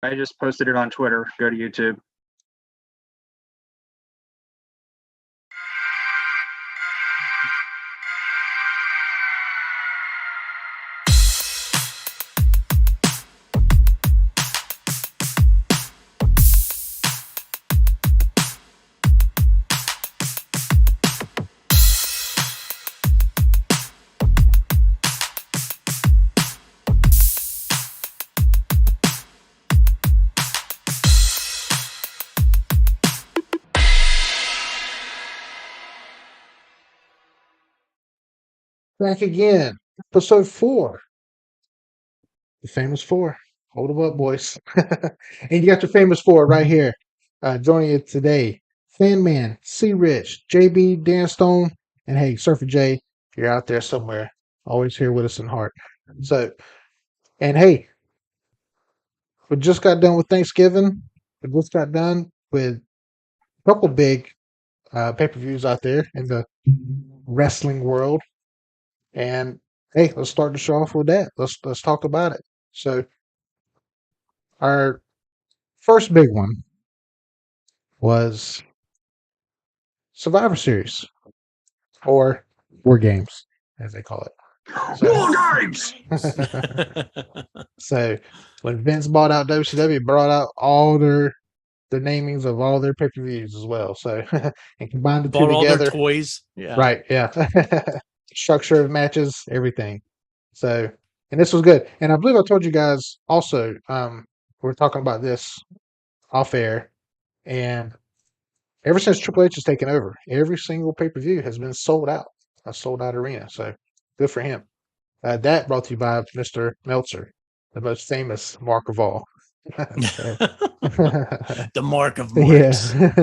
I just posted it on Twitter. Go to YouTube. Back again, episode 4. The famous 4. Hold them up, boys. And you got your famous 4 right here. Joining you today, Fannmann, C. Rich, JB, Darren Stone, and hey, Surfer J, if you're out there somewhere, always here with us in heart. So, and hey, we just got done with Thanksgiving. We just got done with a couple big pay-per-views out there in the wrestling world. And hey, let's start the show off with that. Let's talk about it. So, our first big one was Survivor Series, or War Games, as they call it. War Games! So, when Vince bought out WCW, brought out all their namings of all their pay-per-views as well. So, and combined the two all together. their toys. Yeah. Right, yeah. Structure of matches, everything. So, and this was good. And I believe I told you guys also, we were talking about this off air, and ever since Triple H has taken over, every single pay-per-view has been sold out. A sold-out arena. So, good for him. That brought to you by Mr. Meltzer, the most famous mark of all. The mark of marks. Yeah.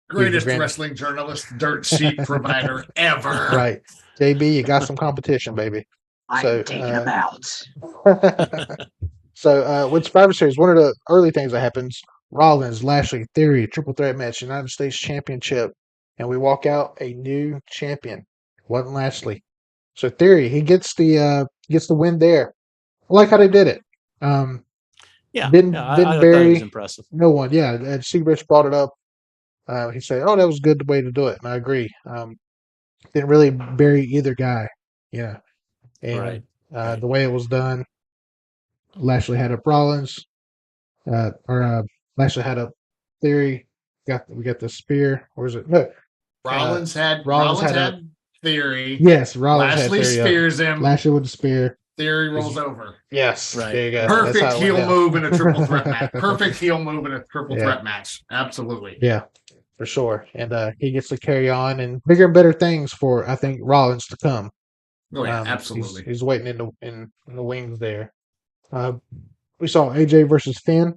Greatest wrestling journalist, dirt sheet provider ever. Right. JB, you got some competition, baby. I'm taking him out. So, with Survivor Series, one of the early things that happens, Rollins, Lashley, Theory, triple threat match, United States Championship, and we walk out a new champion. Wasn't Lashley. So Theory, he gets the win there. I like how they did it. Didn't I bury thought it was impressive. no one. Yeah, and C. Rich brought it up. He said, "Oh, that was good way to do it," and I agree. Didn't really bury either guy, and Right. the way it was done. Lashley had up Rollins, Lashley had up Theory. We got the spear. Or is it? No, Rollins had Theory. yes, Rollins Lashley had Theory spears him. Lashley with the spear. Theory rolls over. Yes, Right. there you go. Perfect That's how it went heel down. move in a triple threat match. Perfect heel move in a triple threat match. Absolutely. Yeah, for sure. And he gets to carry on and bigger and better things for, I think, Rollins to come. Oh yeah, absolutely. He's waiting in the wings there. We saw AJ versus Finn.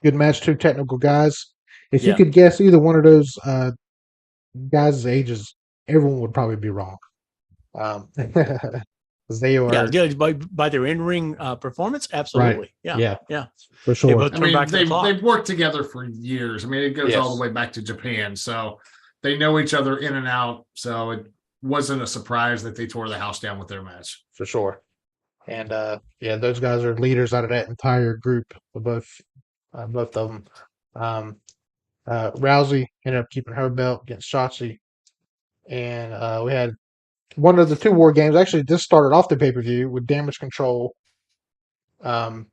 Good match, two technical guys. If you could guess either one of those guys' ages, everyone would probably be wrong. They are by their in-ring performance, absolutely. Right. Yeah, for sure. They've worked together for years. I mean, it goes all the way back to Japan, so they know each other in and out. So it wasn't a surprise that they tore the house down with their match. For sure. And those guys are leaders out of that entire group of both of them. Rousey ended up keeping her belt against Shotzi, and we had one of the two War Games. Actually, this started off the pay-per-view with Damage Control, along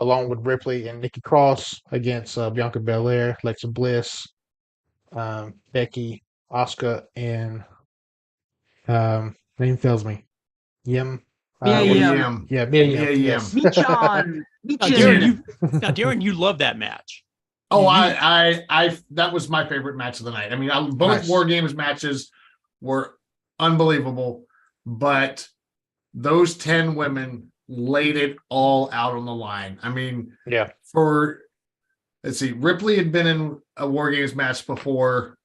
with Ripley and Nikki Cross against Bianca Belair, Alexa Bliss, Becky, Asuka, and name fails me. Yim. Mia Yim. Yes. Michan. Darren, you love that match. Oh, I that was my favorite match of the night. I mean, both War Games matches were unbelievable, but those 10 women laid it all out on the line. I mean, let's see, Ripley had been in a War Games match before,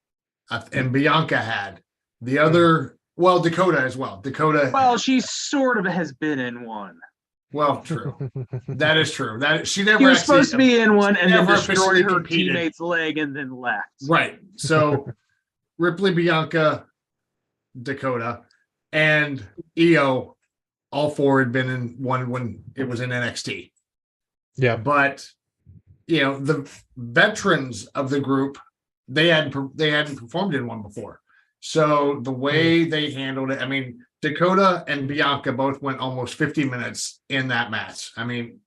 and Bianca had. The other, Dakota as well. Well, she sort of has been in one. Well, true. That is true. She was supposed to be in one and then destroyed her competed. teammate's leg and then left. Right. So Ripley, Bianca, Dakota, and Io, all four had been in one when it was in NXT. Yeah. But the veterans of the group, they hadn't performed in one before. So the way they handled it, I mean, Dakota and Bianca both went almost 50 minutes in that match. I mean,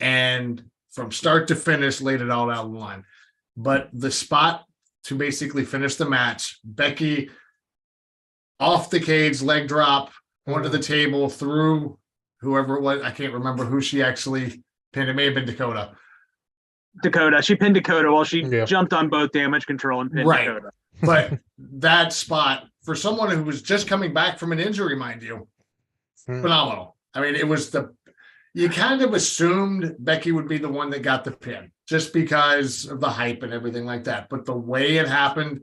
and from start to finish, laid it all out on the line. But the spot to basically finish the match, Becky off the cage, leg drop, onto the table, through whoever it was. I can't remember who she actually pinned. It may have been Dakota. She pinned Dakota while she jumped on both Damage Control and pinned Dakota. But that spot, for someone who was just coming back from an injury, mind you, phenomenal. I mean, it was you kind of assumed Becky would be the one that got the pin just because of the hype and everything like that. But the way it happened,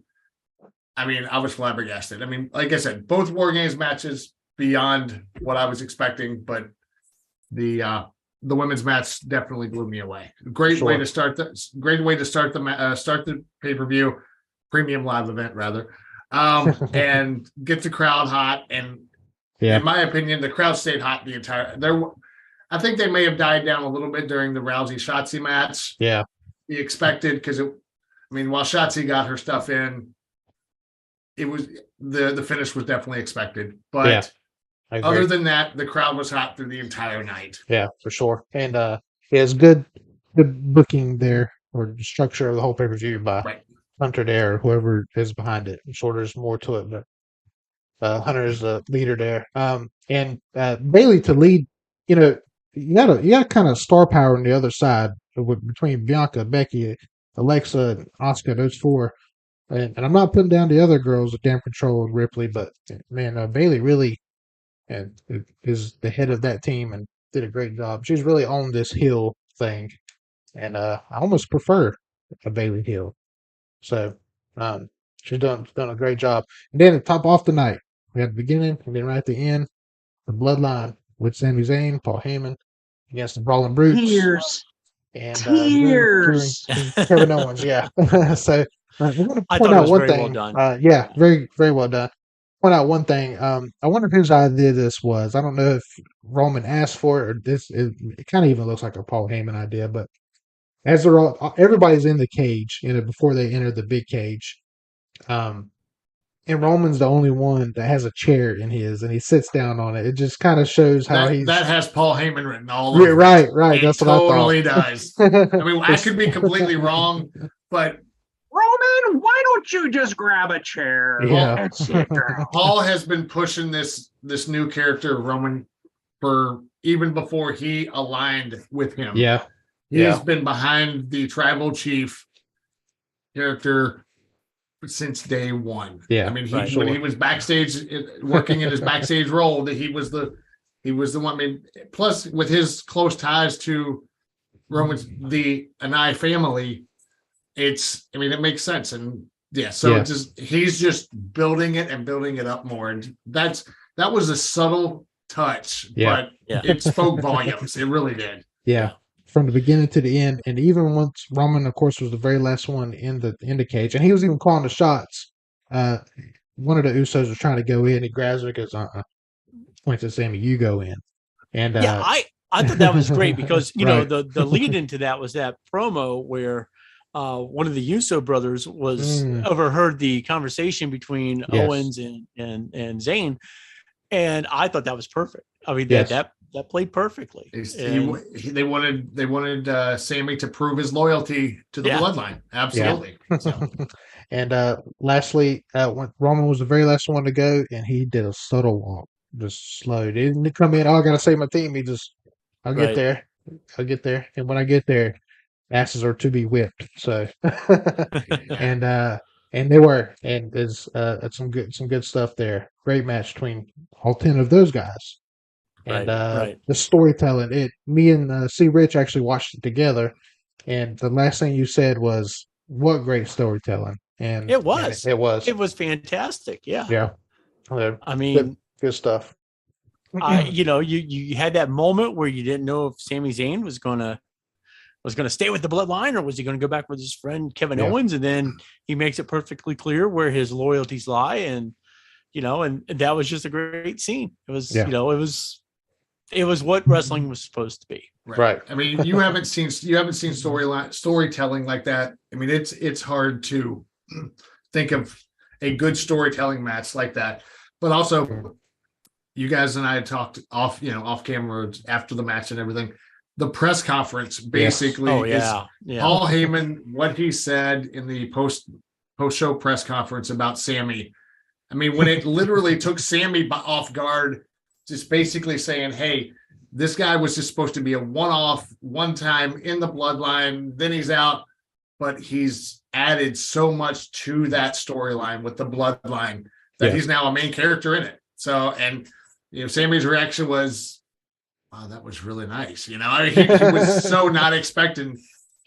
I mean, I was flabbergasted. I mean, like I said, both War Games matches beyond what I was expecting, but the women's match definitely blew me away. Great way to start the pay-per-view, premium live event rather, and get the crowd hot. And in my opinion, the crowd stayed hot the entire. I think they may have died down a little bit during the Rousey Shotzi match. Yeah, be expected because while Shotzi got her stuff in, it was the finish was definitely expected. But other than that, the crowd was hot through the entire night. Yeah, for sure. And it's good booking there, or the structure of the whole pay-per-view by Hunter there, or whoever is behind it. I'm sure there's more to it, but Hunter is the leader there. And Bailey to lead, you got kind of star power on the other side between Bianca, Becky, Alexa, Asuka, those four. And I'm not putting down the other girls, the Damn Control and Ripley, but man, Bailey really is the head of that team and did a great job. She's really on this heel thing, and I almost prefer a Bailey heel. So she's done a great job. And then to top off the night, we had the beginning and then right at the end, the Bloodline with Sami Zayn, Paul Heyman against the Brawling Brutes. Tears. Kevin Owens, yeah. So we're going to I point thought it out was one very thing. well done. Yeah, very, very well done. Point out one thing. I wonder whose idea this was. I don't know if Roman asked for it or this. It kind of even looks like a Paul Heyman idea. But as they're everybody's in the cage, before they enter the big cage, and Roman's the only one that has a chair in his, and he sits down on it. It just kind of shows how that has Paul Heyman written all over. Right. It That's totally what I thought. Does. I mean, I could be completely wrong, but Roman, why don't you just grab a chair and sit down? Paul has been pushing this new character, Roman, for even before he aligned with him. Yeah. He has been behind the tribal chief character since day one. Yeah. I mean, when he was backstage working in his backstage role, that he was the one. I mean, plus with his close ties to Roman's the Anai family, it makes sense. And he's just building it and building it up more. And that was a subtle touch, but it spoke volumes. It really did. Yeah. From the beginning to the end, and even once Roman, of course, was the very last one in the cage, and he was even calling the shots. One of the Usos was trying to go in, he grabs her, goes, points at Sammy, you go in. And I thought that was great because the lead into that was that promo where one of the Uso brothers was overheard the conversation between Owens and Zayn, and I thought that was perfect. I mean that played perfectly. They wanted Sammy to prove his loyalty to the bloodline. Absolutely. Yeah. So. And lastly, when Roman was the very last one to go, and he did a subtle walk, just slow. He didn't come in, I got to save my team. He just, I'll get there. And when I get there, asses are to be whipped. So, and they were, and there's some good stuff there. Great match between all 10 of those guys. And the storytelling, me and C. Rich actually watched it together, and the last thing you said was, "What great storytelling!" And it was fantastic. Yeah. I mean, good stuff. You had that moment where you didn't know if Sami Zayn was gonna stay with the bloodline or was he going to go back with his friend Kevin Owens, and then he makes it perfectly clear where his loyalties lie, and that was just a great scene. It was It was what wrestling was supposed to be. Right. I mean, you haven't seen storytelling like that. I mean, it's hard to think of a good storytelling match like that. But also, you guys and I had talked off camera after the match and everything. The press conference basically is Paul Heyman, what he said in the post-show press conference about Sammy. I mean, when it literally took Sammy off guard, just basically saying, hey, this guy was just supposed to be a one-off, one-time in the bloodline, then he's out, but he's added so much to that storyline with the bloodline that he's now a main character in it. So, and Sammy's reaction was, wow, that was really nice. He was so not expecting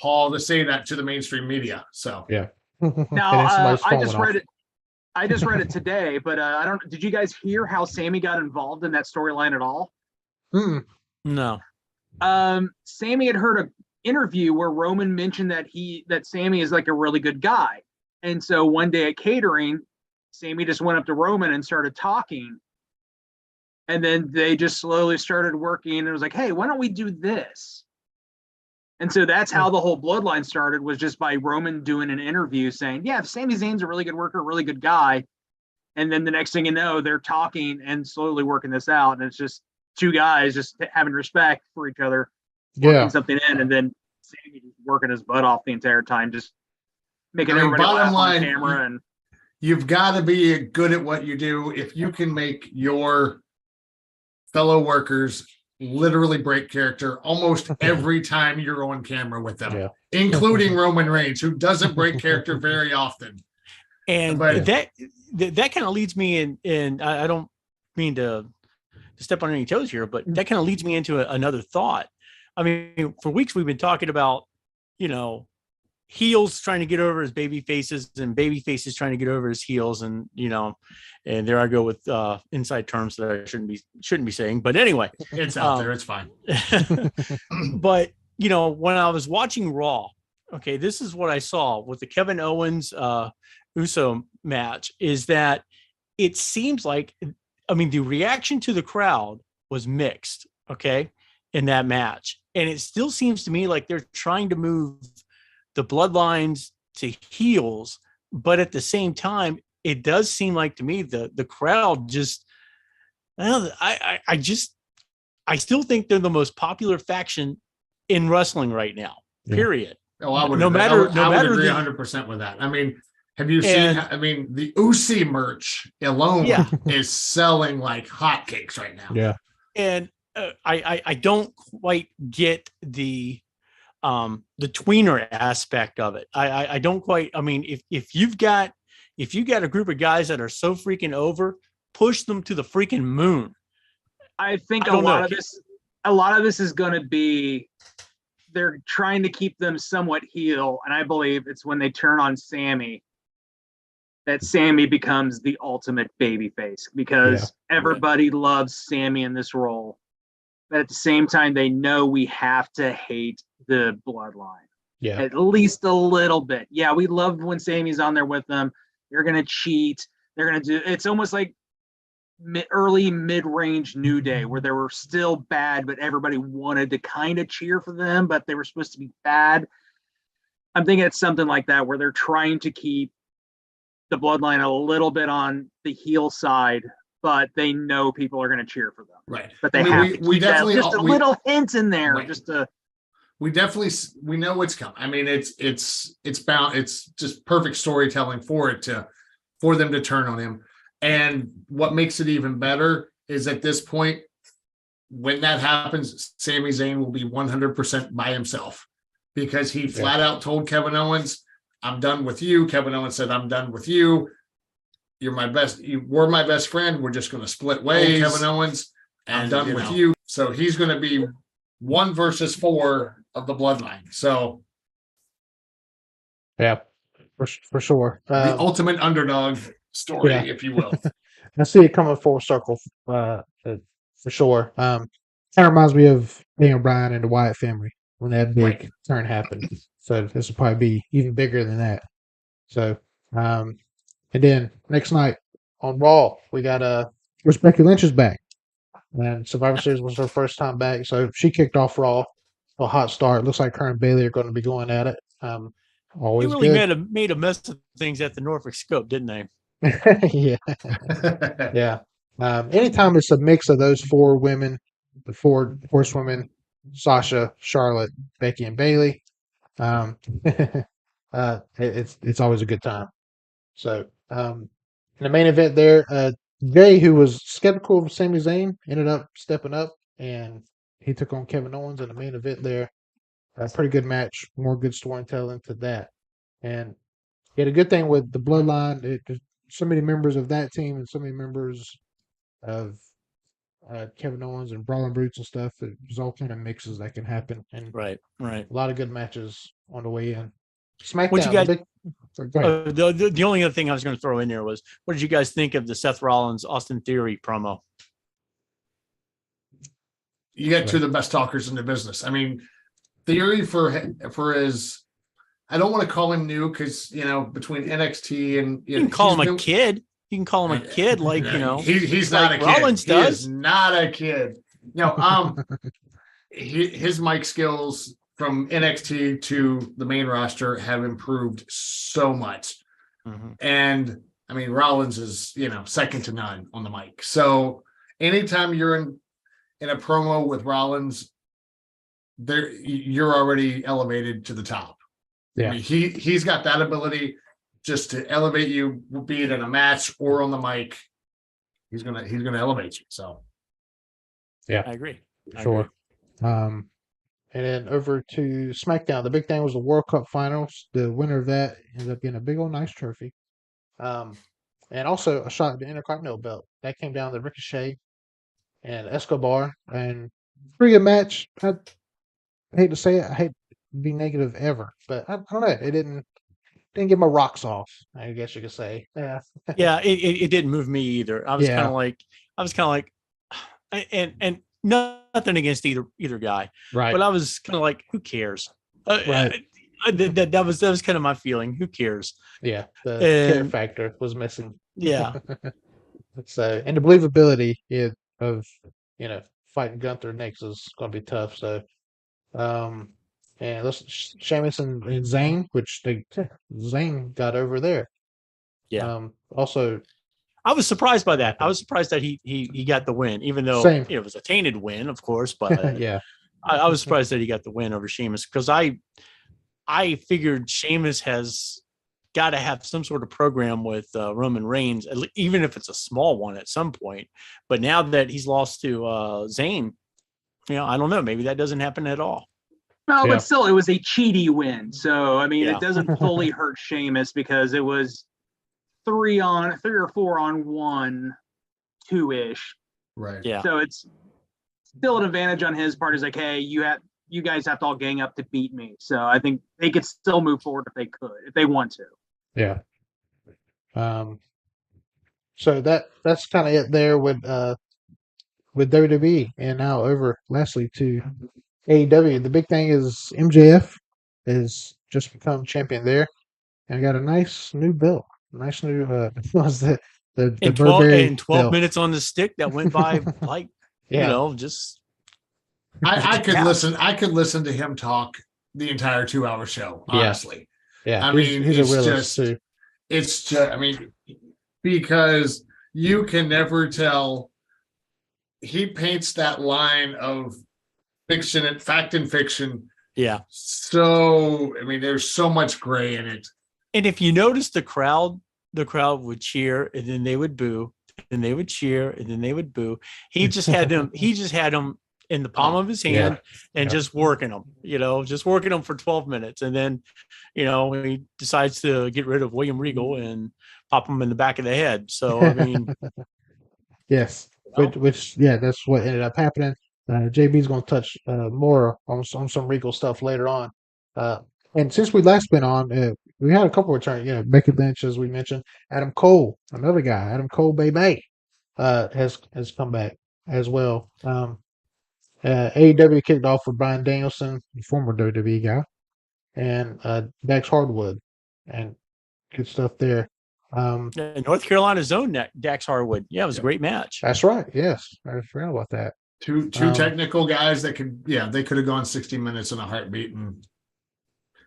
Paul to say that to the mainstream media. So now I just read it today, but did you guys hear how Sammy got involved in that storyline at all? No. Sammy had heard an interview where Roman mentioned that Sammy is like a really good guy. And so one day at catering, Sammy just went up to Roman and started talking. And then they just slowly started working, and it was like, hey, why don't we do this? And so that's how the whole bloodline started, was just by Roman doing an interview saying, yeah, Sami Zayn's a really good worker, really good guy. And then the next thing you know, they're talking and slowly working this out. And it's just two guys just having respect for each other, working something in, and then Sami just working his butt off the entire time, just making everybody laugh on camera. And you've got to be good at what you do. If you can make your fellow workers literally break character almost every time you're on camera with them, including Roman Reigns, who doesn't break character very often. And that kind of leads me in I don't mean to step on any toes here, but that kind of leads me into another thought. I mean, for weeks we've been talking about, heels trying to get over as baby faces and baby faces trying to get over as heels. And, and there I go with inside terms that I shouldn't be saying, but anyway, it's out there. It's fine. But, when I was watching Raw, okay, this is what I saw with the Kevin Owens Uso match, is that it seems like, the reaction to the crowd was mixed. Okay. In that match. And it still seems to me like they're trying to move the bloodlines to heels, but at the same time, it does seem like to me the crowd just, I still think they're the most popular faction in wrestling right now. Period. Oh, I would agree 100% with that. I mean, have you seen? The Usi merch alone is selling like hotcakes right now. Yeah, and I don't quite get the tweener aspect of it. I don't quite. I mean, if you've got a group of guys that are so freaking over, push them to the freaking moon. I think a lot of this is going to be, they're trying to keep them somewhat heel, and I believe it's when they turn on Sammy that Sammy becomes the ultimate babyface, because everybody loves Sammy in this role. But at the same time, they know we have to hate the bloodline. Yeah. At least a little bit. Yeah, we loved when Sammy's on there with them. They're going to cheat. They're going to do, it's almost like early mid-range New Day, where they were still bad, but everybody wanted to kind of cheer for them, but they were supposed to be bad. I'm thinking it's something like that, where they're trying to keep the bloodline a little bit on the heel side, but they know people are going to cheer for them. Right. But they have to keep just a little hint in there. Right. We know what's coming. I mean, it's just perfect storytelling for them to turn on him. And what makes it even better is at this point, when that happens, Sami Zayn will be 100% by himself, because he flat out told Kevin Owens, I'm done with you. Kevin Owens said, I'm done with you. You're my best. We're my best friend. We're just going to split ways. Kevin Owens, I'm done with you. So he's going to be 1 versus 4 of the bloodline. So, yeah, for sure. The ultimate underdog story, if you will. I see it coming full circle for sure. Kind of reminds me of Daniel Bryan and the Wyatt family when that big turn happened. So this will probably be even bigger than that. So, and then next night on Raw, we got Becky Lynch is back. and Survivor Series was her first time back, so she kicked off Raw. A hot start. Looks like her and Bailey are going to be going at it. They Always really good. made a mess of things at the Norfolk Scope, didn't they? Yeah, yeah. Anytime it's a mix of those four women, the four horsewomen, Sasha, Charlotte, Becky, and Bailey, it's always a good time. So, in the main event there, Jay, who was skeptical of Sami Zayn, ended up stepping up, and he took on Kevin Owens in the main event there. A pretty good match, more good storytelling to that. And he had a good thing with the Bloodline. There's so many members of that team and so many members of Kevin Owens and Brawling Brutes and stuff. There's all kind of mixes that can happen, and Right. a lot of good matches on the way in. What you SmackDown. guys? Go ahead. The only other thing I was going to throw in there was, what did you guys think of the Seth Rollins Austin Theory promo? You got two of the best talkers in the business. I mean, Theory for his, I don't want to call him new because between NXT and you can call him a kid. You can call him a kid, like he's like not a kid. Rollins does. He is not a kid. His mic skills from NXT to the main roster have improved so much, and I mean Rollins is second to none on the mic. So anytime you're in a promo with Rollins, there you're already elevated to the top. Yeah, I mean, he's got that ability just to elevate you, be it in a match or on the mic. He's gonna elevate you. So yeah, I agree. Sure. And then over to SmackDown. The big thing was the World Cup Finals. The winner of that ended up getting a big old nice trophy. And also a shot at the Intercontinental belt. That came down to Ricochet and Escobar. And pretty good match. I hate to say it. I hate to be negative ever. But I don't know. It didn't get my rocks off, I guess you could say. Yeah. Yeah, it didn't move me either. I was kind of like, and nothing against either guy, Right. But I was kind of like, who cares? Right. That was kind of my feeling. Who cares? Yeah, the care factor was missing. Yeah. So, and the believability of fighting Gunther next is going to be tough. So, and let's Sheamus and Zayn, which Zayn got over there. Yeah. Also, I was surprised by that. I was surprised that he got the win, even though it was a tainted win, of course. But yeah, I was surprised that he got the win over Sheamus, because I figured Sheamus has got to have some sort of program with Roman Reigns, even if it's a small one at some point. But now that he's lost to Zayn, I don't know. Maybe that doesn't happen at all. No, but still, it was a cheaty win. So, I mean, it doesn't fully hurt Sheamus because it was 3 or 4 on 1, 2-ish. Right. Yeah. So it's still an advantage on his part. Is like, hey, you guys have to all gang up to beat me. So I think they could still move forward if they want to. Yeah. So that's kind of it there with WWE, and now over lastly to AEW. The big thing is MJF has just become champion there, and got a nice new belt. Nice new was the in 12 belt. minutes on the stick that went by like just I could listen to him talk the entire 2-hour show, honestly. Yeah. I mean, it's just I mean, because you can never tell. He paints that line of fiction and fact and fiction. Yeah. So, I mean, there's so much gray in it. And if you notice the crowd would cheer and then they would boo, and they would cheer and then they would boo. He just had them in the palm of his hand and just working them, for 12 minutes. And then, he decides to get rid of William Regal and pop him in the back of the head. So, I mean, yes, which that's what ended up happening. JB's going to touch more on some Regal stuff later on. And since we last been on, we had a couple of returns. Becky Lynch, as we mentioned, Adam Cole, another guy, Adam Cole, baby, has come back as well. AEW kicked off with Bryan Danielson, the former WWE guy, and Dax Hardwood, and good stuff there. North Carolina's own Dax Harwood. Yeah, it was a great match. That's right. Yes, I forgot about that. Two technical guys that they could have gone 60 minutes in a heartbeat. And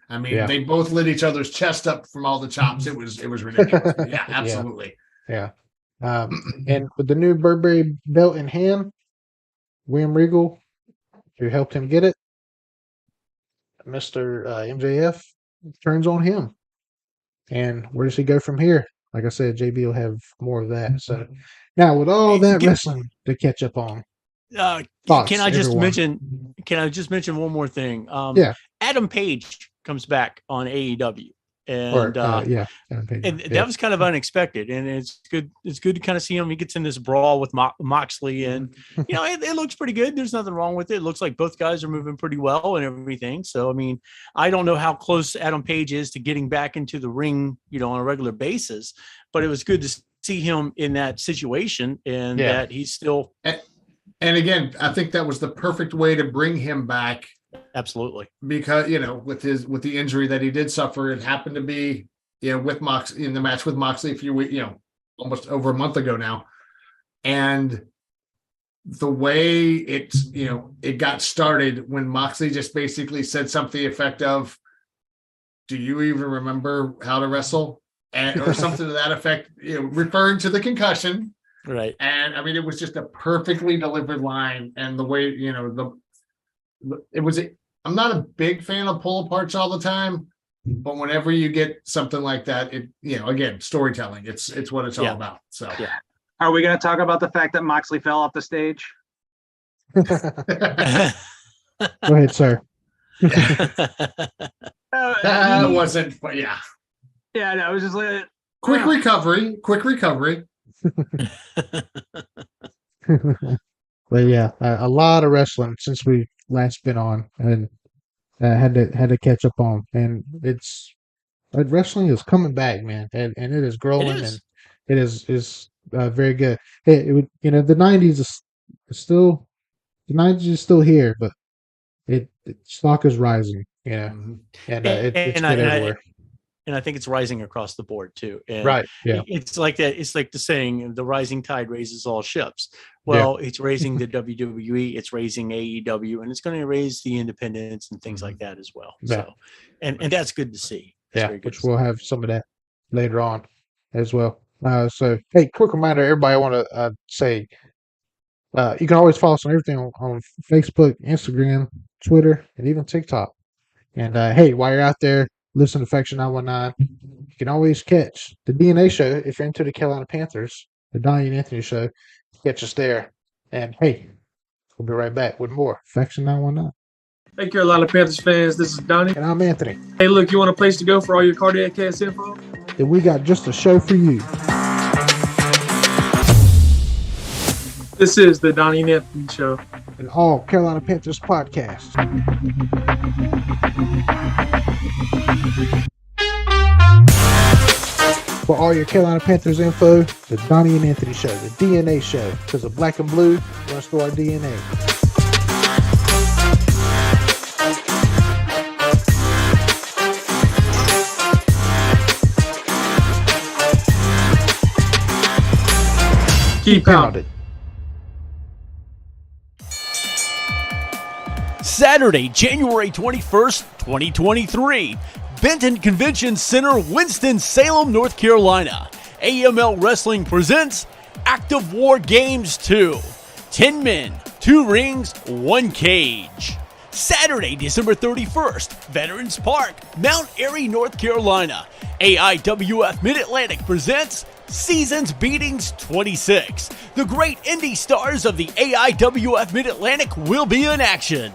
I mean, they both lit each other's chest up from all the chops. It was ridiculous. Yeah, absolutely. Yeah. And with the new Burberry belt in hand, William Regal, who helped him get it, Mr. MJF turns on him. And where does he go from here? Like I said, JB will have more of that. So now with all that wrestling to catch up on. Can I just mention one more thing? Adam Page comes back on AEW. And that was kind of unexpected, and it's good. It's good to kind of see him. He gets in this brawl with Moxley, and it looks pretty good. There's nothing wrong with it. It looks like both guys are moving pretty well and everything. So I mean, I don't know how close Adam Page is to getting back into the ring, on a regular basis, but it was good to see him in that situation, and that he's still. And again, I think that was the perfect way to bring him back. Absolutely, because with the injury that he did suffer, it happened to be with Mox in the match with Moxley a few weeks, almost over a month ago now, and the way it got started when Moxley just basically said something to the effect of, "Do you even remember how to wrestle?" or something to that effect, referring to the concussion, right? And I mean, it was just a perfectly delivered line, and the way I'm not a big fan of pull aparts all the time, but whenever you get something like that, again, storytelling, it's what it's all about. So Are we going to talk about the fact that Moxley fell off the stage? Go ahead, sir. That wasn't, but no, it was just like quick recovery. But a lot of wrestling since we last been on, and had to catch up on. And wrestling is coming back, man, and it is growing, and it is very good. The 90s is still here, but stock is rising, and it's good everywhere. And I think it's rising across the board too. And right. Yeah. It's like that. It's like the saying, the rising tide raises all ships. Well, it's raising the WWE, it's raising AEW, and it's going to raise the independents and things like that as well. Yeah. So, and that's good to see. Which we'll have some of that later on as well. So, hey, quick reminder, everybody, I want to say, you can always follow us on everything on Facebook, Instagram, Twitter, and even TikTok. And hey, while you're out there, listen to Faction 919. You can always catch the DNA show if you're into the Carolina Panthers, the Donnie and Anthony show. Catch us there. And hey, we'll be right back with more Faction 919. Hey, Carolina Panthers fans, this is Donnie. And I'm Anthony. Hey, look, you want a place to go for all your cardiac cast info? Then we got just a show for you. This is the Donnie and Anthony show. And all Carolina Panthers podcasts. For all your Carolina Panthers info, the Donnie and Anthony show, the DNA show. Because of black and blue runs through our DNA. Keep pounding. Saturday, January 21st, 2023. Benton Convention Center, Winston-Salem, North Carolina. AML Wrestling presents Active War Games 2. 10 men, 2 rings, 1 cage. Saturday, December 31st, Veterans Park, Mount Airy, North Carolina. AIWF Mid-Atlantic presents Seasons Beatings 26. The great indie stars of the AIWF Mid-Atlantic will be in action.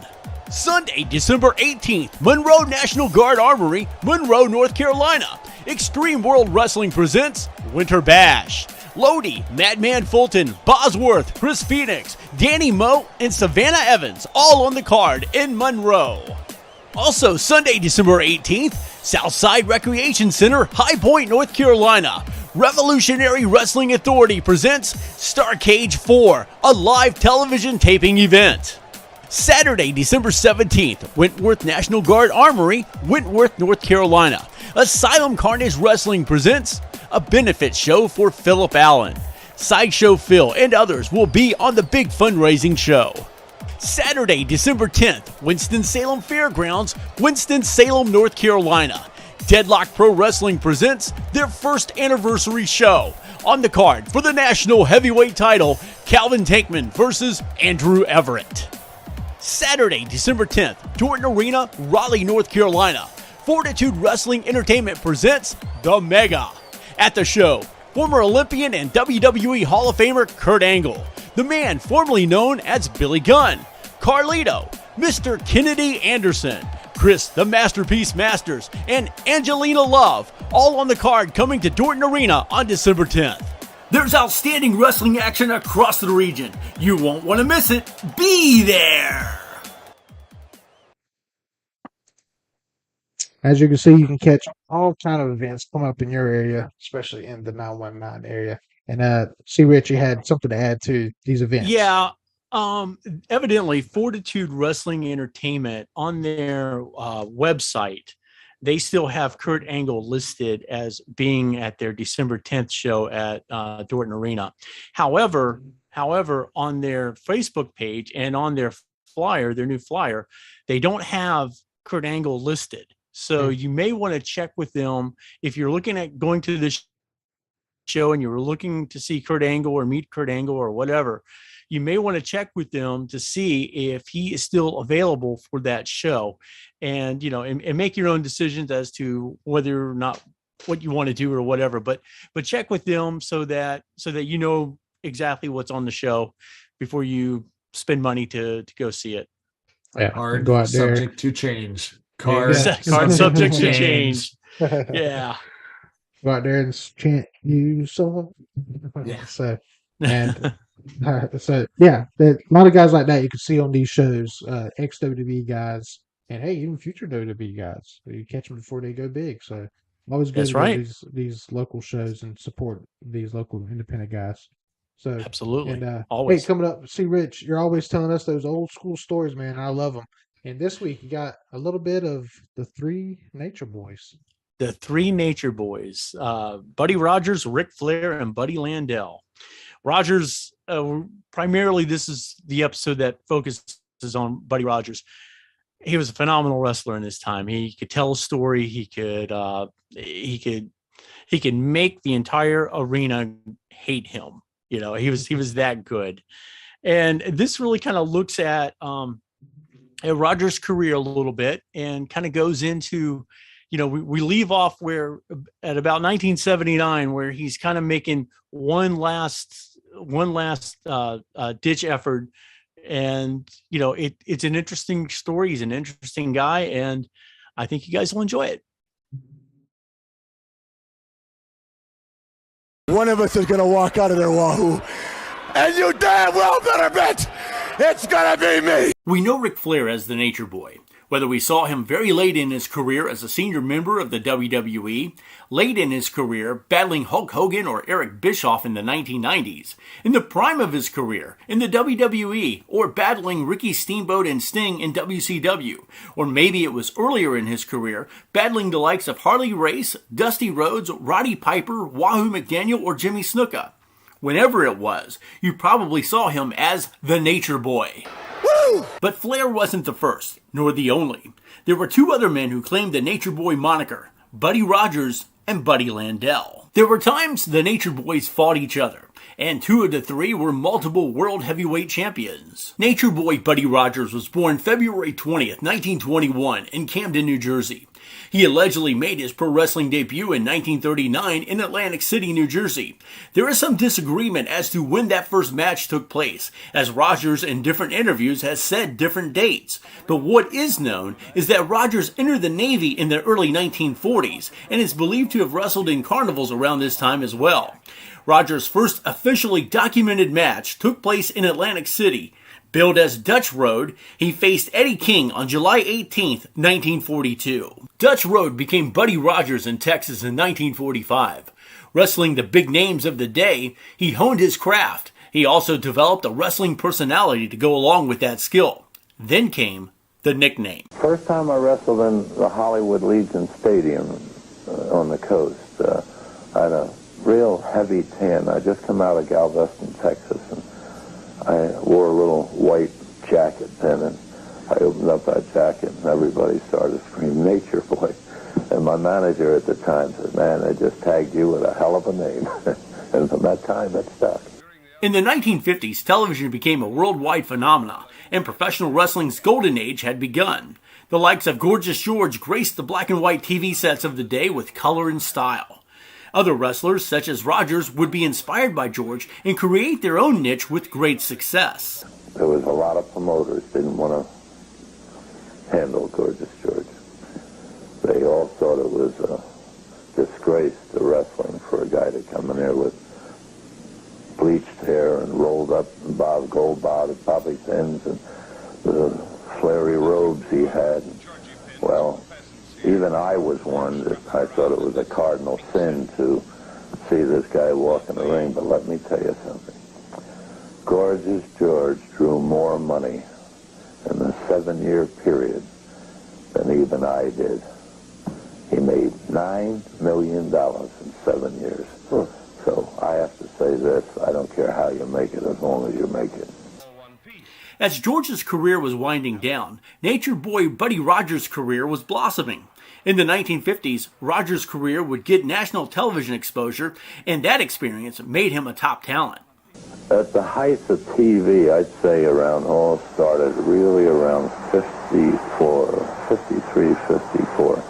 Sunday, December 18th, Monroe National Guard Armory, Monroe, North Carolina. Extreme World Wrestling presents Winter Bash. Lodi, Madman Fulton, Bosworth, Chris Phoenix, Danny Moe, and Savannah Evans all on the card in Monroe. Also, Sunday, December 18th, Southside Recreation Center, High Point, North Carolina. Revolutionary Wrestling Authority presents Starcade 4, a live television taping event. Saturday, December 17th, Wentworth National Guard Armory, Wentworth, North Carolina. Asylum Carnage Wrestling presents a benefit show for Philip Allen. Sideshow Phil and others will be on the big fundraising show. Saturday, December 10th, Winston-Salem Fairgrounds, Winston-Salem, North Carolina. Deadlock Pro Wrestling presents their first anniversary show. On the card for the national heavyweight title, Calvin Tankman versus Andrew Everett. Saturday, December 10th, Dorton Arena, Raleigh, North Carolina. Fortitude Wrestling Entertainment presents The Mega. At the show, former Olympian and WWE Hall of Famer Kurt Angle, the man formerly known as Billy Gunn, Carlito, Mr. Kennedy Anderson, Chris the Masterpiece Masters, and Angelina Love, all on the card coming to Dorton Arena on December 10th. There's outstanding wrestling action across the region. You won't want to miss it. Be there! As you can see, you can catch all kind of events come up in your area, especially in the 919 area. And see, Rich, you had something to add to these events. Yeah. Evidently, Fortitude Wrestling Entertainment on their website, they still have Kurt Angle listed as being at their December 10th show at Dorton Arena. However, on their Facebook page and on their flyer, their new flyer, they don't have Kurt Angle listed. So you may want to check with them if you're looking at going to this show and you're looking to see Kurt Angle or meet Kurt Angle or whatever. You may want to check with them to see if he is still available for that show, and and make your own decisions as to whether or not what you want to do or whatever. But check with them so that you know exactly what's on the show before you spend money to go see it. Yeah, Card go out there. subject to change. Card subject to change. Yeah. Go out there and chant you so. Yeah. So and. So yeah, a lot of guys like that you can see on these shows, ex-WWE guys, and hey, even future WWE guys. You catch them before they go big. So always good to go to these local shows and support these local independent guys. So absolutely, and always. Hey, coming up, see, Rich, you're always telling us those old school stories, man. I love them. And this week you got a little bit of the three Nature Boys. The three Nature Boys: Buddy Rogers, Ric Flair, and Buddy Landel. Rogers, primarily, this is the episode that focuses on Buddy Rogers. He was a phenomenal wrestler in his time. He could tell a story. He could make the entire arena hate him. He was that good. And this really kind of looks at Rogers' career a little bit and kind of goes into, we leave off where at about 1979, where he's kind of making one last ditch effort. And, it's an interesting story. He's an interesting guy, and I think you guys will enjoy it. One of us is going to walk out of there, Wahoo. And you damn well better bet it's going to be me. We know Ric Flair as the Nature Boy. Whether we saw him very late in his career as a senior member of the WWE, late in his career battling Hulk Hogan or Eric Bischoff in the 1990s, in the prime of his career in the WWE, or battling Ricky Steamboat and Sting in WCW, or maybe it was earlier in his career battling the likes of Harley Race, Dusty Rhodes, Roddy Piper, Wahoo McDaniel, or Jimmy Snuka. Whenever it was, you probably saw him as the Nature Boy. Woo! But Flair wasn't the first, nor the only. There were two other men who claimed the Nature Boy moniker, Buddy Rogers and Buddy Landel. There were times the Nature Boys fought each other, and two of the three were multiple world heavyweight champions. Nature Boy Buddy Rogers was born February 20th, 1921 in Camden, New Jersey. He allegedly made his pro wrestling debut in 1939 in Atlantic City, New Jersey. There is some disagreement as to when that first match took place, as Rogers in different interviews has said different dates. But what is known is that Rogers entered the Navy in the early 1940s and is believed to have wrestled in carnivals around this time as well. Rogers' first officially documented match took place in Atlantic City. Billed as Dutch Road, he faced Eddie King on July 18, 1942. Dutch Road became Buddy Rogers in Texas in 1945. Wrestling the big names of the day, he honed his craft. He also developed a wrestling personality to go along with that skill. Then came the nickname. First time I wrestled in the Hollywood Legion Stadium on the coast, I had a heavy tan. I just come out of Galveston, Texas, and I wore a little white jacket then, and I opened up that jacket, and everybody started screaming, Nature Boy. And my manager at the time said, man, they just tagged you with a hell of a name. And from that time, it stuck. In the 1950s, television became a worldwide phenomenon, and professional wrestling's golden age had begun. The likes of Gorgeous George graced the black and white TV sets of the day with color and style. Other wrestlers, such as Rogers, would be inspired by George and create their own niche with great success. There was a lot of promoters didn't want to handle Gorgeous George. They all thought it was a disgrace to wrestling for a guy to come in there with bleached hair and rolled up gold bobby pins and the flary robes he had. Well, even I was one that I thought it was a cardinal sin to see this guy walk in the ring. But let me tell you something. Gorgeous George drew more money in the 7-year period than even I did. He made $9 million in 7 years. So I have to say this, I don't care how you make it as long as you make it. As George's career was winding down, Nature Boy Buddy Rogers' career was blossoming. In the 1950s, Rogers' career would get national television exposure, and that experience made him a top talent. At the height of TV, I'd say all started really around 53, 54.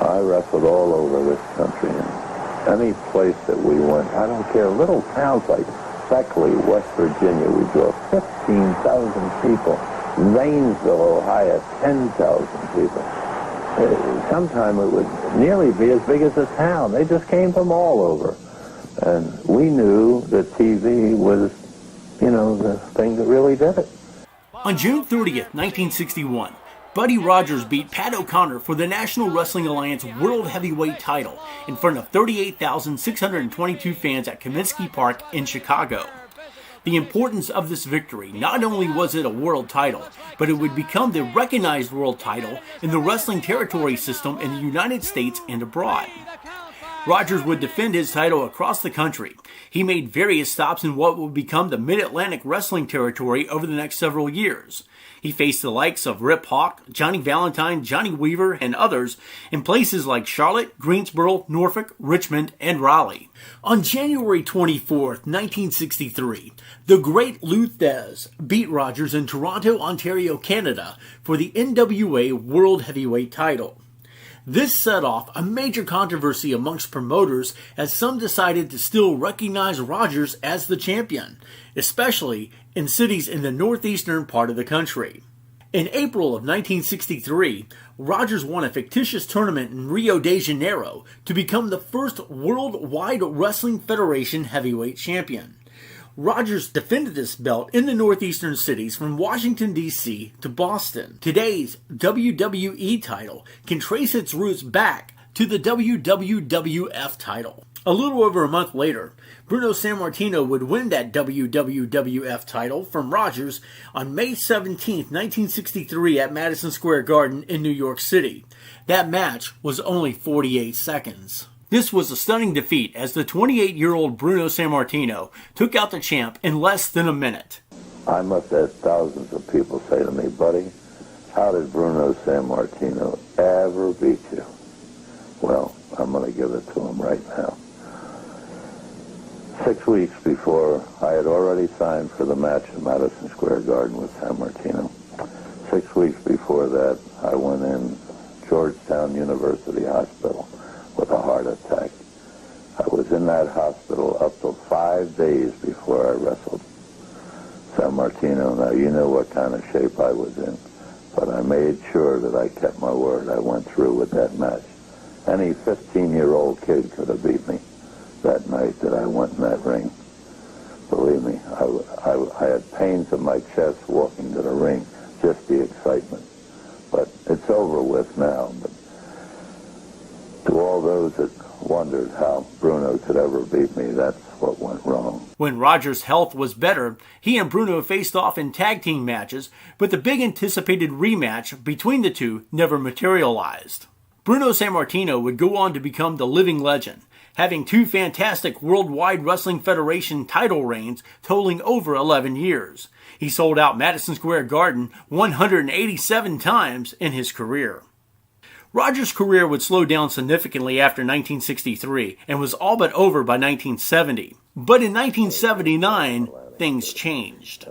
I wrestled all over this country, and any place that we went, I don't care, little towns like Beckley, West Virginia, we draw 15,000 people. Zanesville, Ohio, 10,000 people. Sometime it would nearly be as big as a town. They just came from all over. And we knew that TV was, the thing that really did it. On June 30th, 1961, Buddy Rogers beat Pat O'Connor for the National Wrestling Alliance World Heavyweight title in front of 38,622 fans at Comiskey Park in Chicago. The importance of this victory, not only was it a world title, but it would become the recognized world title in the wrestling territory system in the United States and abroad. Rogers would defend his title across the country. He made various stops in what would become the Mid-Atlantic wrestling territory over the next several years. He faced the likes of Rip Hawk, Johnny Valentine, Johnny Weaver, and others in places like Charlotte, Greensboro, Norfolk, Richmond, and Raleigh. On January 24th, 1963, the Great Lou Thesz beat Rogers in Toronto, Ontario, Canada for the NWA World Heavyweight title. This set off a major controversy amongst promoters as some decided to still recognize Rogers as the champion, especially in cities in the northeastern part of the country. In April of 1963, Rogers won a fictitious tournament in Rio de Janeiro to become the first Worldwide Wrestling Federation heavyweight champion. Rogers defended this belt in the northeastern cities from Washington, D.C. to Boston. Today's WWE title can trace its roots back to the WWF title. A little over a month later, Bruno Sammartino would win that WWF title from Rogers on May 17, 1963 at Madison Square Garden in New York City. That match was only 48 seconds. This was a stunning defeat as the 28-year-old Bruno Sammartino took out the champ in less than a minute. I must have thousands of people say to me, Buddy, how did Bruno Sammartino ever beat you? Well, I'm going to give it to him right now. 6 weeks before, I had already signed for the match in Madison Square Garden with Sammartino. 6 weeks before that, I went in Georgetown University Hospital with a heart attack. I was in that hospital up to 5 days before I wrestled Sammartino. Now, you know what kind of shape I was in, but I made sure that I kept my word. I went through with that match. Any 15-year-old kid could have beat me that night that I went in that ring. Believe me, I had pains in my chest walking to the ring, just the excitement. But it's over with now. But to all those that wondered how Bruno could ever beat me, that's what went wrong. When Rogers' health was better, he and Bruno faced off in tag team matches, but the big anticipated rematch between the two never materialized. Bruno Sammartino would go on to become the living legend, having 2 fantastic Worldwide Wrestling Federation title reigns totaling over 11 years. He sold out Madison Square Garden 187 times in his career. Rogers' career would slow down significantly after 1963 and was all but over by 1970. But in 1979, things changed.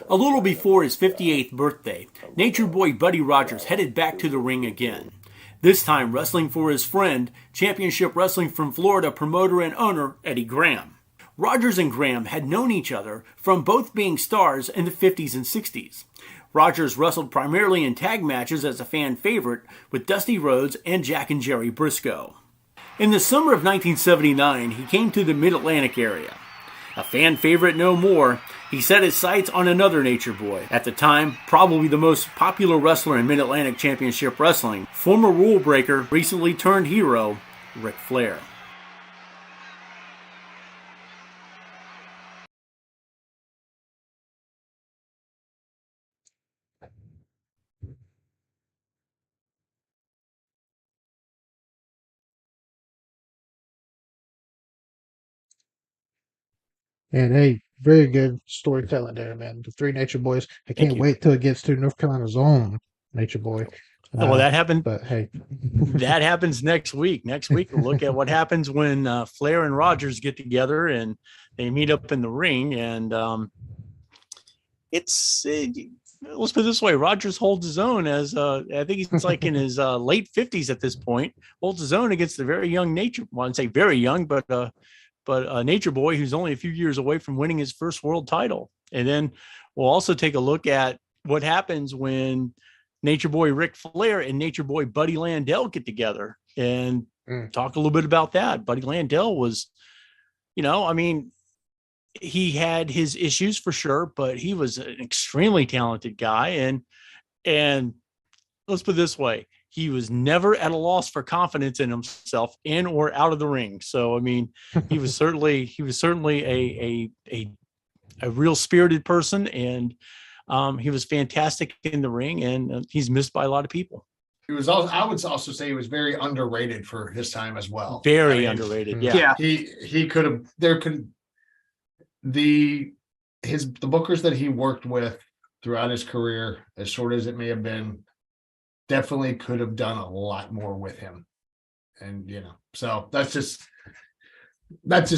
A little before his 58th birthday, Nature Boy Buddy Rogers headed back to the ring again. This time wrestling for his friend, Championship Wrestling from Florida promoter and owner Eddie Graham. Rogers and Graham had known each other from both being stars in the 50s and 60s. Rogers wrestled primarily in tag matches as a fan favorite with Dusty Rhodes and Jack and Jerry Briscoe. In the summer of 1979, he came to the Mid-Atlantic area. A fan favorite no more, he set his sights on another Nature Boy. At the time, probably the most popular wrestler in Mid-Atlantic Championship Wrestling, former rule breaker, recently turned hero, Ric Flair. And hey, very good storytelling there, man. The 3 Nature Boys. I can't wait till it gets to North Carolina's own Nature Boy. Well, that happened. But hey, that happens next week. Next week, we'll look at what happens when Flair and Rogers get together and they meet up in the ring. And let's put it this way: Rogers holds his own as I think he's like in his late 50s at this point. Holds his own against the very young Nature. Well, I'd say very young, but a Nature Boy who's only a few years away from winning his first world title. And then we'll also take a look at what happens when Nature Boy Ric Flair and Nature Boy Buddy Landel get together and talk a little bit about that. Buddy Landel was, he had his issues for sure, but he was an extremely talented guy. And let's put it this way. He was never at a loss for confidence in himself in or out of the ring. So, I mean, he was certainly a real spirited person, and he was fantastic in the ring, and he's missed by a lot of people. He was also, I would also say he was very underrated for his time as well. Very underrated. Yeah. He could have, the bookers that he worked with throughout his career, as short as it may have been, definitely could have done a lot more with him. And, so that's just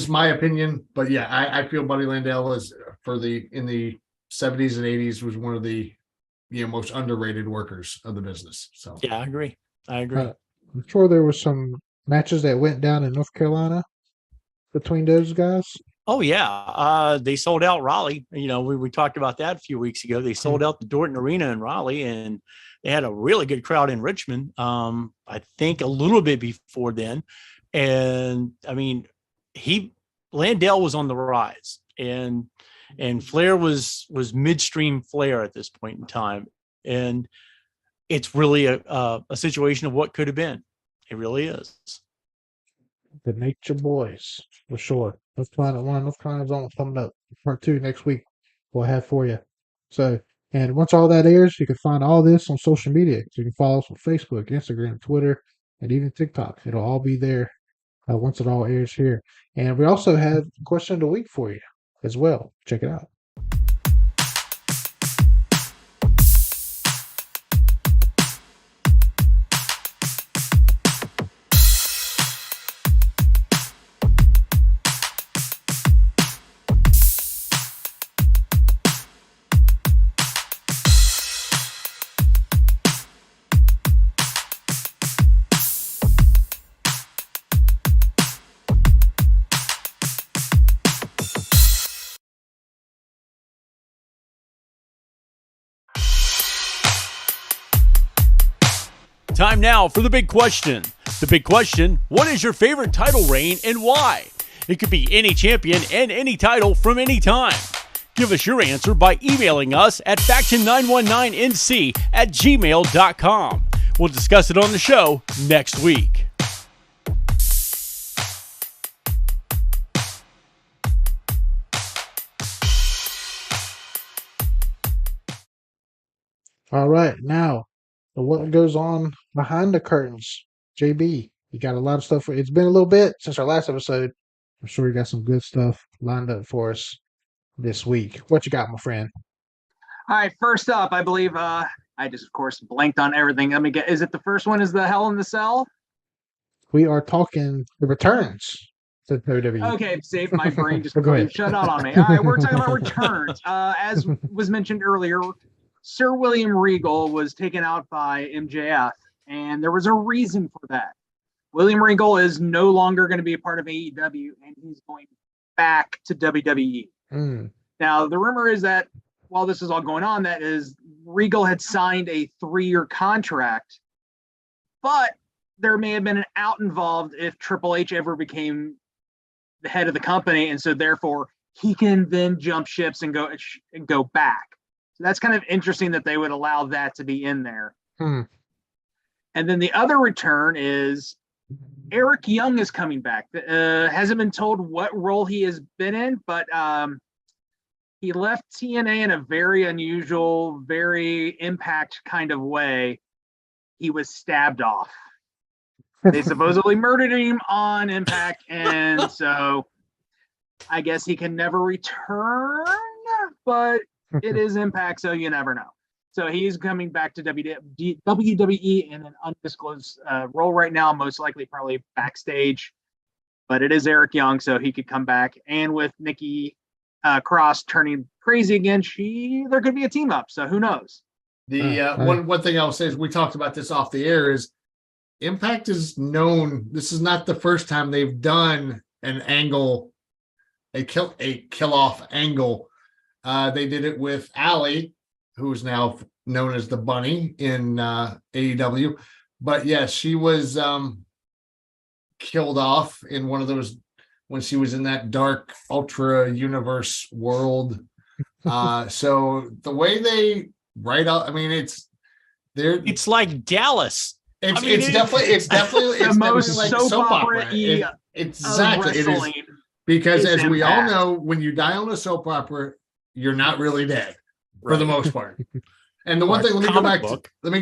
my opinion. But yeah, I feel Buddy Landel is in the 70s and 80s was one of the most underrated workers of the business. So yeah, I agree. I'm sure there were some matches that went down in North Carolina between those guys. Oh yeah, they sold out Raleigh. We talked about that a few weeks ago. They sold out the Dorton Arena in Raleigh, and they had a really good crowd in Richmond. I think a little bit before then, and I mean, Landel was on the rise, and Flair was midstream Flair at this point in time, and it's really a situation of what could have been. It really is. The Nature Boys, for sure. Let's find out one of North Carolina's on coming up. Part 2 next week we'll have for you. So, and once all that airs, you can find all this on social media. So you can follow us on Facebook, Instagram, Twitter, and even TikTok. It'll all be there once it all airs here. And we also have question of the week for you as well. Check it out. Time now for the big question. The big question, what is your favorite title reign and why? It could be any champion and any title from any time. Give us your answer by emailing us at faction919nc@gmail.com. We'll discuss it on the show next week. All right, now what goes on behind the curtains JB, you got a lot of stuff. It's been a little bit since our last episode. I'm sure you got some good stuff lined up for us this week. What you got, my friend? All right, first up, I believe I just, of course, blanked on everything. Let me get. Is it the first one? Is the Hell in the Cell? We are talking the returns to WWE. Okay, save my brain. Just Go ahead. shut out on me. All right, we're talking about returns. As was mentioned earlier, Sir William Regal was taken out by MJF, and there was a reason for that. William Regal is no longer going to be a part of AEW, and he's going back to WWE. Now, the rumor is that while this is all going on, that is Regal had signed a 3-year contract, but there may have been an out involved if Triple H ever became the head of the company, and so therefore he can then jump ships and go back. So that's kind of interesting that they would allow that to be in there. And then the other return is Eric Young is coming back. Hasn't been told what role he has been in, but he left TNA in a very unusual, very Impact kind of way. He was stabbed off. They supposedly murdered him on Impact, and so I guess he can never return, but it is Impact, so you never know. So he's coming back to WWE in an undisclosed role right now, most likely probably backstage, but it is Eric Young, so he could come back. And with Nikki Cross turning crazy again, there could be a team up, so who knows? One thing I'll say is we talked about this off the air is Impact is known. This is not the first time they've done an angle, a kill off angle. They did it with Allie, who is now known as the Bunny in AEW. But yes, she was killed off in one of those when she was in that dark ultra universe world. So the way they write out, I mean, it's like Dallas. It's definitely the most like soap opera. Exactly. It is, because as we all know, when you die on a soap opera, you're not really dead for the most part. And the one thing, let me go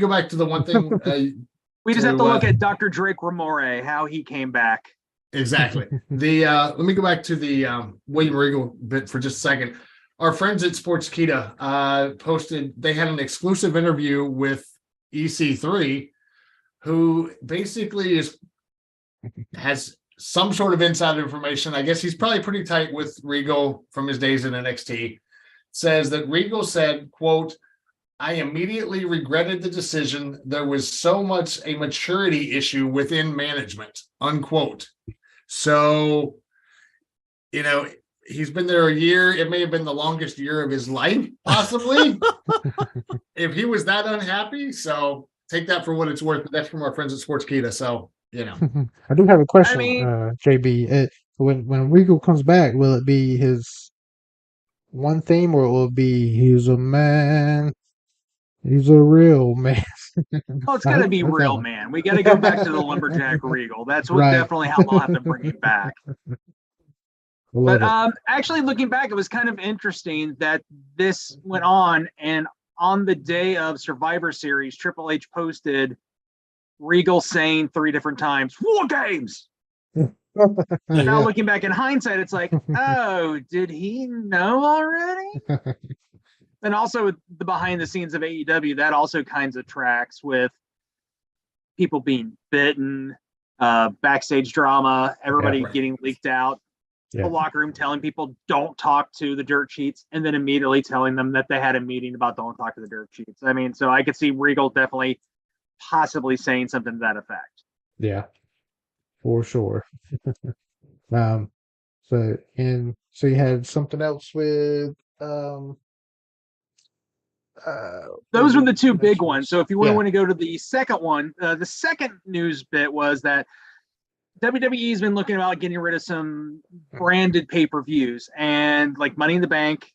back to the one thing. We just have to look at Dr. Drake Ramore, how he came back. Exactly. Let me go back to the William Regal bit for just a second. Our friends at Sportskeeda posted, they had an exclusive interview with EC3, who basically has some sort of inside information. I guess he's probably pretty tight with Regal from his days in NXT. Says that Regal said, quote, "I immediately regretted the decision. There was so much a maturity issue within management," unquote. So, he's been there a year. It may have been the longest year of his life, possibly, if he was that unhappy. So take that for what it's worth. But that's from our friends at Sportskeeda. So, I do have a question, JB. When Regal comes back, will it be his one theme, or will it be he's a man? He's a real man. Well, it's got to be real, man. We got to go back to the Lumberjack Regal. That's definitely how they'll have to bring it back. But actually, looking back, it was kind of interesting that this went on, and on the day of Survivor Series, Triple H posted Regal saying 3 different times, "War Games." Now looking back in hindsight, it's like, oh, did he know already? And also with the behind the scenes of AEW, that also kinds of tracks with people being bitten, backstage drama, everybody getting leaked out, the locker room telling people don't talk to the dirt sheets, and then immediately telling them that they had a meeting about don't talk to the dirt sheets. I mean, so I could see Regal definitely possibly saying something to that effect. Yeah, for sure. So you had something else with those were the 2 big ones. So if you want to go to the second one, the second news bit was that WWE's been looking about getting rid of some branded pay-per-views, and like Money in the Bank,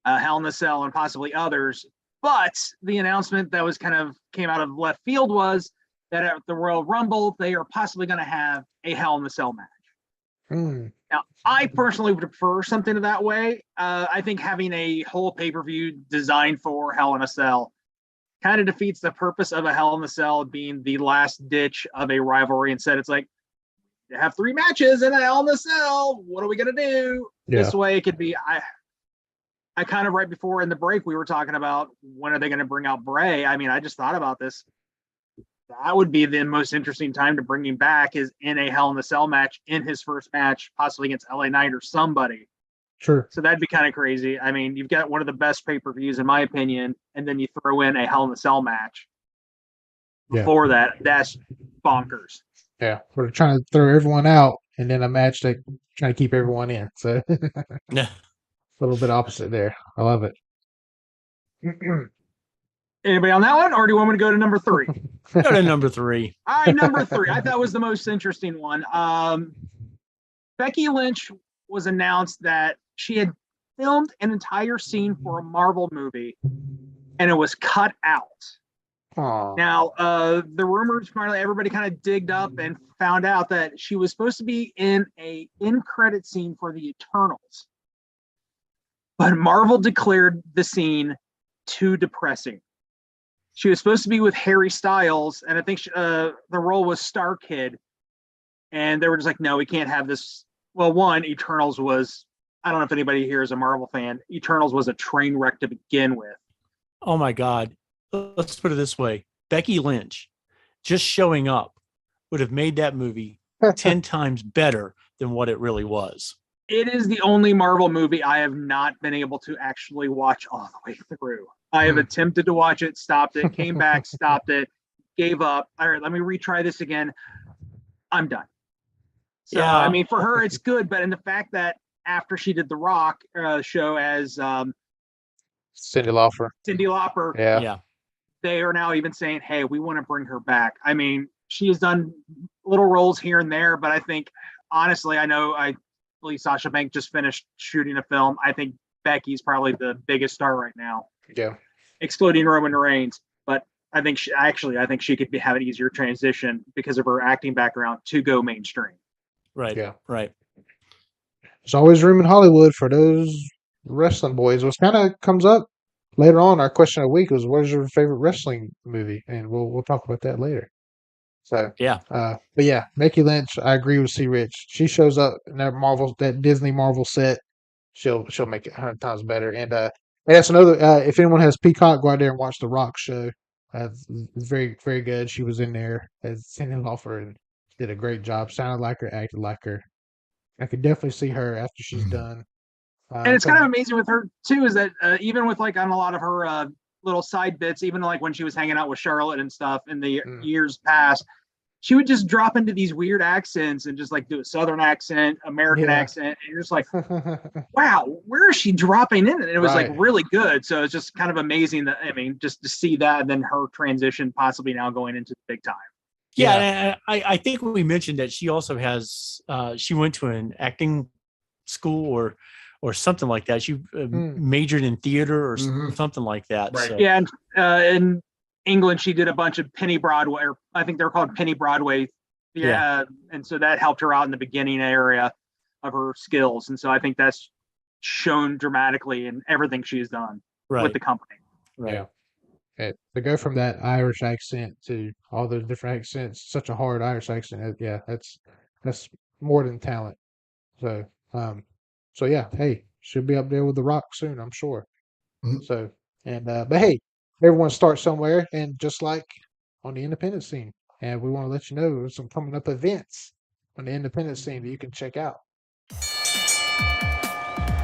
Hell in a Cell, and possibly others. But the announcement that was came out of left field was that at the Royal Rumble, they are possibly going to have a Hell in a Cell match. Now, I personally would prefer something that way. I think having a whole pay-per-view designed for Hell in a Cell kind of defeats the purpose of a Hell in a Cell being the last ditch of a rivalry. Instead, it's like, they have 3 matches in a Hell in a Cell. What are we going to do? Yeah. This way it could be, I kind of right before in the break, we were talking about when are they going to bring out Bray? I mean, I just thought about this. That would be the most interesting time to bring him back, is in a Hell in a Cell match, in his first match, possibly against LA Knight or somebody. Sure. So that'd be kind of crazy. I mean, you've got one of the best pay-per-views, in my opinion, and then you throw in a Hell in a Cell match before that. That's bonkers. Yeah, we're trying to throw everyone out, and then a match that trying to keep everyone in. So, Yeah. a little bit opposite there. I love it. Anybody on that one, or do you want me to go to number 3? Go to number 3. All right, number 3. I thought was the most interesting one. Becky Lynch was announced that she had filmed an entire scene for a Marvel movie, and it was cut out. Aww. Now, the rumors, finally, everybody kind of digged up and found out that she was supposed to be in a in-credit scene for the Eternals. But Marvel declared the scene too depressing. She was supposed to be with Harry Styles, and I think the role was Star Kid. And they were just like, no, we can't have this. Well, one, Eternals was, I don't know if anybody here is a Marvel fan, Eternals was a train wreck to begin with. Oh my God. Let's put it this way. Becky Lynch just showing up would have made that movie 10 times better than what it really was. It is the only Marvel movie I have not been able to actually watch all the way through. I have attempted to watch it, stopped it, came back, stopped it, gave up. All right, let me retry this again. I'm done. So, Yeah. I mean, for her, it's good. But in the fact that after she did the Rock show as Cyndi Lauper. Cyndi Lauper, Yeah. they are now even saying, hey, we want to bring her back. I mean, she has done little roles here and there, but I think, honestly, I believe Sasha Banks just finished shooting a film. I think Becky's probably the biggest star right now. Yeah. Excluding Roman Reigns. But I think she could have an easier transition because of her acting background to go mainstream. Right. Yeah. Right. There's always room in Hollywood for those wrestling boys, which kind of comes up later on. Our question of the week was, what is your favorite wrestling movie? And we'll talk about that later. So, Yeah. But yeah, Becky Lynch, I agree with C. Rich. She shows up in that Disney Marvel set. She'll make it 100 times better. And that's another, if anyone has Peacock, go out there and watch the Rock show. It's very, very good. She was in there as Cyndi Lauper and did a great job. Sounded like her, acted like her. I could definitely see her after she's done. And it's kind of amazing with her too, is that even with like on a lot of her little side bits, even like when she was hanging out with Charlotte and stuff in the years past, she would just drop into these weird accents and just like do a Southern accent, American accent. And you're just like, wow, where is she dropping in? And it was like really good. So it's just kind of amazing that, I mean, just to see that and then her transition possibly now going into the big time. Yeah. And I think we mentioned that she also has, she went to an acting school or something like that. She majored in theater or something like that. Right. So. Yeah. And in England, she did a bunch of Penny Broadway, or I think they're called Penny Broadway. Yeah. And so that helped her out in the beginning area of her skills. And so I think that's shown dramatically in everything she's done with the company. Right. Yeah. To go from that Irish accent to all those different accents, such a hard Irish accent. Yeah, that's more than talent. So, yeah, hey, should be up there with The Rock soon, I'm sure. So, but hey, everyone starts somewhere, and just like on the independent scene, and we want to let you know some coming up events on the independent scene that you can check out.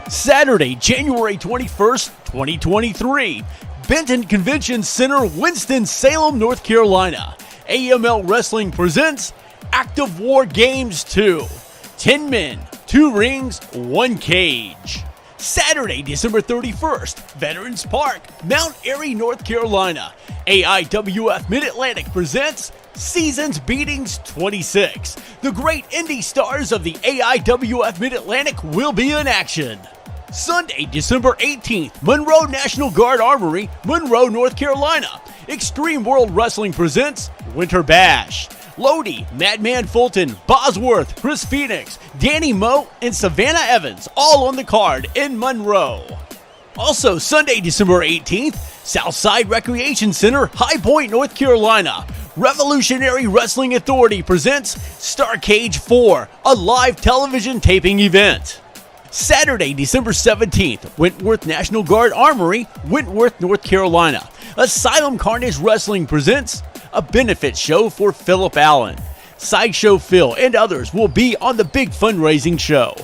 Saturday, January 21st, 2023. Benton Convention Center, Winston-Salem, North Carolina. AML Wrestling presents Active War Games 2. 10 men, 2 rings, 1 cage. Saturday, December 31st, Veterans Park, Mount Airy, North Carolina. AIWF Mid-Atlantic presents Seasons Beatings 26. The great indie stars of the AIWF Mid-Atlantic will be in action. Sunday, December 18th, Monroe National Guard Armory, Monroe, North Carolina. Extreme World Wrestling presents Winter Bash. Lodi, Madman Fulton, Bosworth, Chris Phoenix, Danny Moe, and Savannah Evans all on the card in Monroe. Also, Sunday, December 18th, Southside Recreation Center, High Point, North Carolina. Revolutionary Wrestling Authority presents Starcade 4, a live television taping event. Saturday, December 17th, Wentworth National Guard Armory, Wentworth, North Carolina. Asylum Carnage Wrestling presents a benefit show for Philip Allen. Sideshow Phil and others will be on the big fundraising show.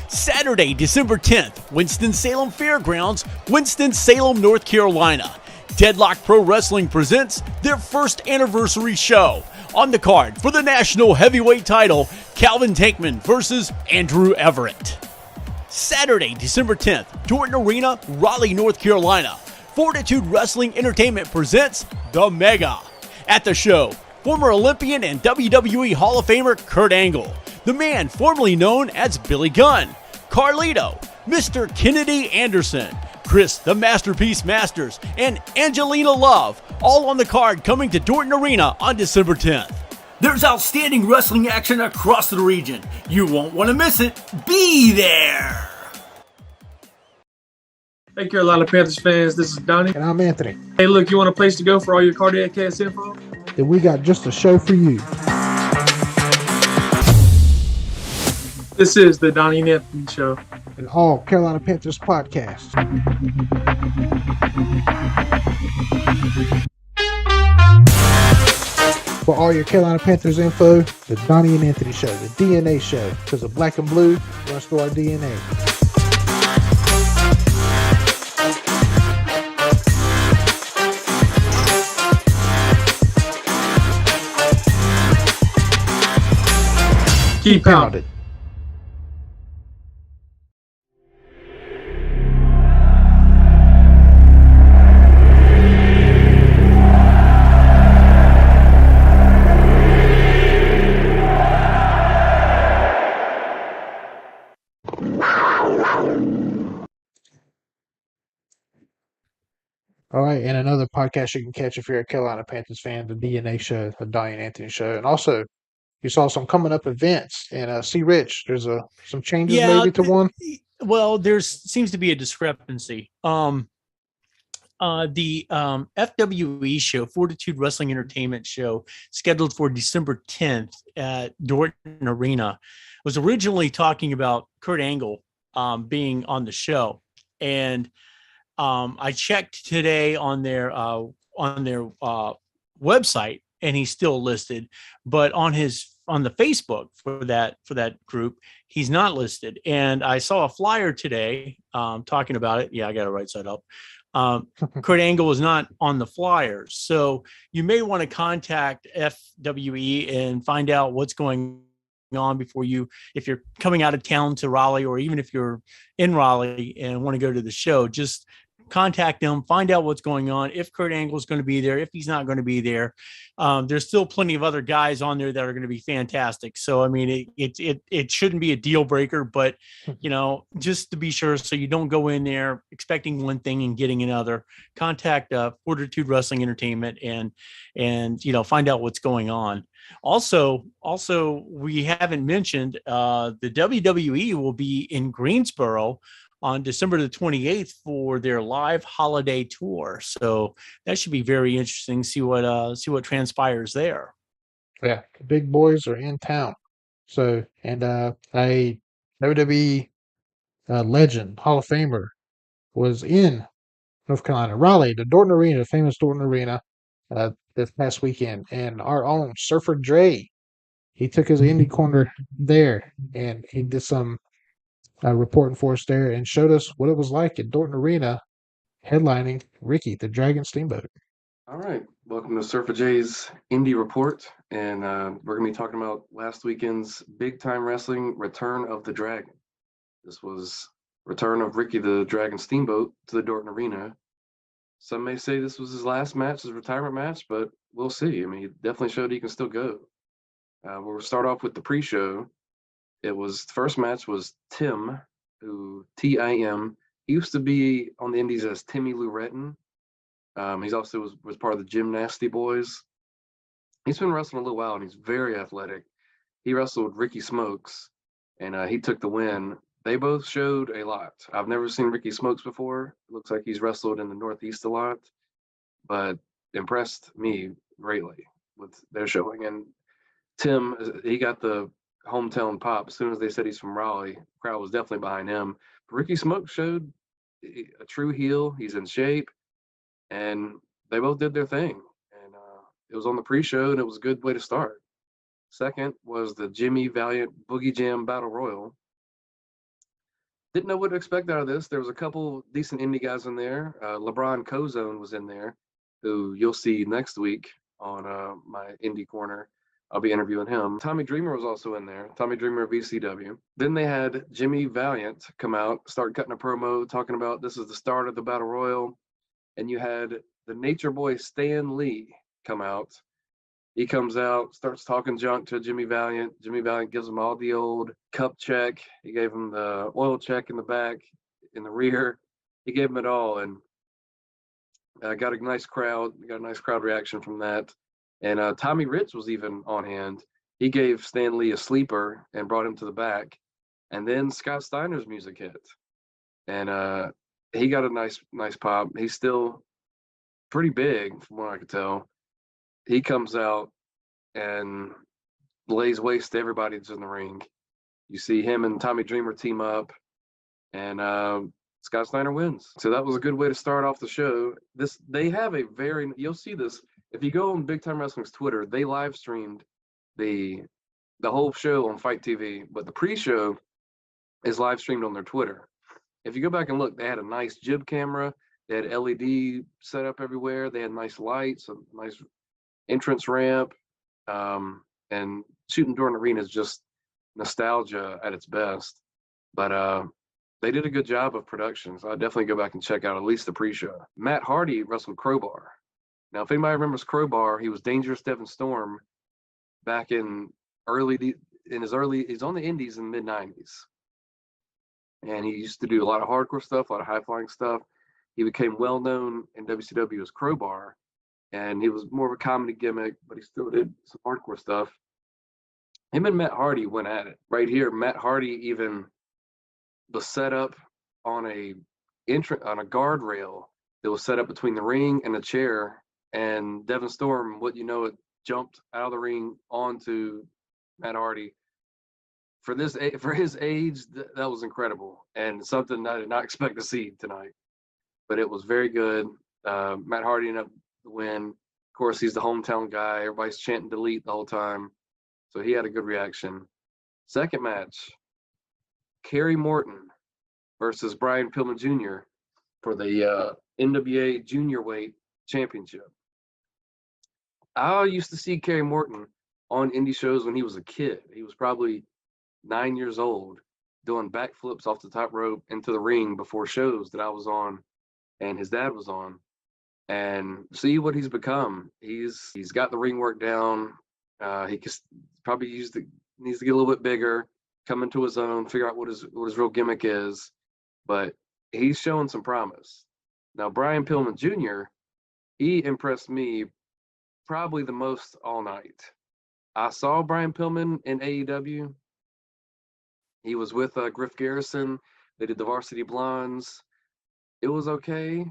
Saturday, December 10th, Winston-Salem Fairgrounds, Winston-Salem, North Carolina. Deadlock Pro Wrestling presents their first anniversary show. On the card for the National Heavyweight title, Calvin Tankman versus Andrew Everett. Saturday, December 10th, Dorton Arena, Raleigh, North Carolina. Fortitude Wrestling Entertainment presents The Mega. At the show, former Olympian and WWE Hall of Famer Kurt Angle, the man formerly known as Billy Gunn, Carlito, Mr. Kennedy Anderson, Chris the Masterpiece Masters, and Angelina Love, all on the card coming to Dorton Arena on December 10th. There's outstanding wrestling action across the region. You won't want to miss it. Be there! Hey, Carolina Panthers fans, this is Donnie. And I'm Anthony. Hey, look, you want a place to go for all your cardiac cast info? Then we got just a show for you. This is the Donnie and Anthony Show. And all Carolina Panthers podcasts. For all your Carolina Panthers info, the Donnie and Anthony Show, the DNA Show, because the black and blue runs through our DNA. Keep pounding. All right, and another podcast you can catch if you're a Carolina Panthers fan, the DNA Show, the Donnie and Anthony Show. And also, you saw some coming up events. And see, Rich, there's some changes maybe to one? Well, there seems to be a discrepancy. The FWE show, Fortitude Wrestling Entertainment show, scheduled for December 10th at Dorton Arena, was originally talking about Kurt Angle being on the show. And I checked today on their website, and he's still listed, but on the Facebook for that group, he's not listed. And I saw a flyer today talking about it. Yeah, I got it right side up. Kurt Angle was not on the flyers, so you may want to contact FWE and find out what's going on before if you're coming out of town to Raleigh, or even if you're in Raleigh and want to go to the show, just contact them, find out what's going on, if Kurt Angle is going to be there, if he's not going to be there. There's still plenty of other guys on there that are going to be fantastic. So, I mean, it shouldn't be a deal breaker, but, just to be sure, so you don't go in there expecting one thing and getting another, contact Fortitude Wrestling Entertainment and find out what's going on. Also, we haven't mentioned the WWE will be in Greensboro on December the 28th for their live holiday tour. So that should be very interesting. See what transpires there. Yeah, the big boys are in town. So, and a WWE legend, Hall of Famer, was in North Carolina, Raleigh, the Dorton Arena, the famous Dorton Arena, this past weekend. And our own Surfer Dre, he took his indie corner there, and he did some reporting for us there and showed us what it was like at Dorton Arena, headlining Ricky the Dragon Steamboat. All right, welcome to Surfer J's Indie Report, and we're going to be talking about last weekend's Big Time Wrestling Return of the Dragon. This was return of Ricky the Dragon Steamboat to the Dorton Arena. Some may say this was his last match, his retirement match, but we'll see. I mean, he definitely showed he can still go. We'll start off with the pre-show. The first match was Tim, Tim. He used to be on the Indies as Timmy Lou Retton. He's also was part of the Gymnasty Boys. He's been wrestling a little while, and he's very athletic. He wrestled Ricky Smokes, and he took the win. they both showed a lot. I've never seen Ricky Smokes before. It looks like he's wrestled in the Northeast a lot, but impressed me greatly with their showing. And Tim, he got the hometown pop. As soon as they said he's from Raleigh, the crowd was definitely behind him. But Ricky Smokes showed a true heel. He's in shape, and they both did their thing. And it was on the pre-show, and it was a good way to start. Second was the Jimmy Valiant Boogie Jam Battle Royal. Didn't know what to expect out of this. There was a couple decent indie guys in there. LeBron Cozone was in there, who you'll see next week on my indie corner. I'll be interviewing him. Tommy Dreamer was also in there. Tommy Dreamer of VCW. Then they had Jimmy Valiant come out, start cutting a promo, talking about this is the start of the Battle Royal. And you had the Nature Boy Stan Lee come out. He comes out, starts talking junk to Jimmy Valiant. Jimmy Valiant gives him all the old cup check. He gave him the oil check in the back, in the rear. He gave him it all, and got a nice crowd. Got a nice crowd reaction from that. And Tommy Rich was even on hand. He gave Stan Lee a sleeper and brought him to the back. And then Scott Steiner's music hit, and he got a nice pop. He's still pretty big, from what I could tell. He comes out and lays waste to everybody that's in the ring. You see him and Tommy Dreamer team up, and Scott Steiner wins. So that was a good way to start off the show. They have a you'll see this if you go on Big Time Wrestling's Twitter. They live streamed the whole show on Fight TV, but the pre-show is live streamed on their Twitter. If you go back and look, they had a nice jib camera. They had LED set up everywhere. They had nice lights, a nice entrance ramp, and shooting Dorton Arena is just nostalgia at its best. But they did a good job of production, so I'd definitely go back and check out at least the pre-show. Matt Hardy wrestled Crowbar. Now, if anybody remembers Crowbar, he was Dangerous Devin Storm back he's on the indies in the mid-90s. And he used to do a lot of hardcore stuff, a lot of high-flying stuff. He became well-known in WCW as Crowbar, and he was more of a comedy gimmick, but he still did some hardcore stuff. Him and Matt Hardy went at it. Right here, Matt Hardy even was set up on a guardrail that was set up between the ring and the chair, and Devin Storm, it jumped out of the ring onto Matt Hardy. For his age, that was incredible, and something I did not expect to see tonight. But it was very good. Matt Hardy ended up the win. Of course, he's the hometown guy. Everybody's chanting delete the whole time. So he had a good reaction. Second match, Kerry Morton versus Brian Pillman Jr. for the NWA Junior Weight Championship. I used to see Kerry Morton on indie shows when he was a kid. He was probably 9 years old, doing backflips off the top rope into the ring before shows that I was on and his dad was on. And see what he's become. He's got the ring work down. He probably needs to get a little bit bigger, come into his own, figure out what his real gimmick is. But he's showing some promise. Now, Brian Pillman Jr., he impressed me probably the most all night. I saw Brian Pillman in AEW. He was with Griff Garrison. They did the Varsity Blondes. It was okay.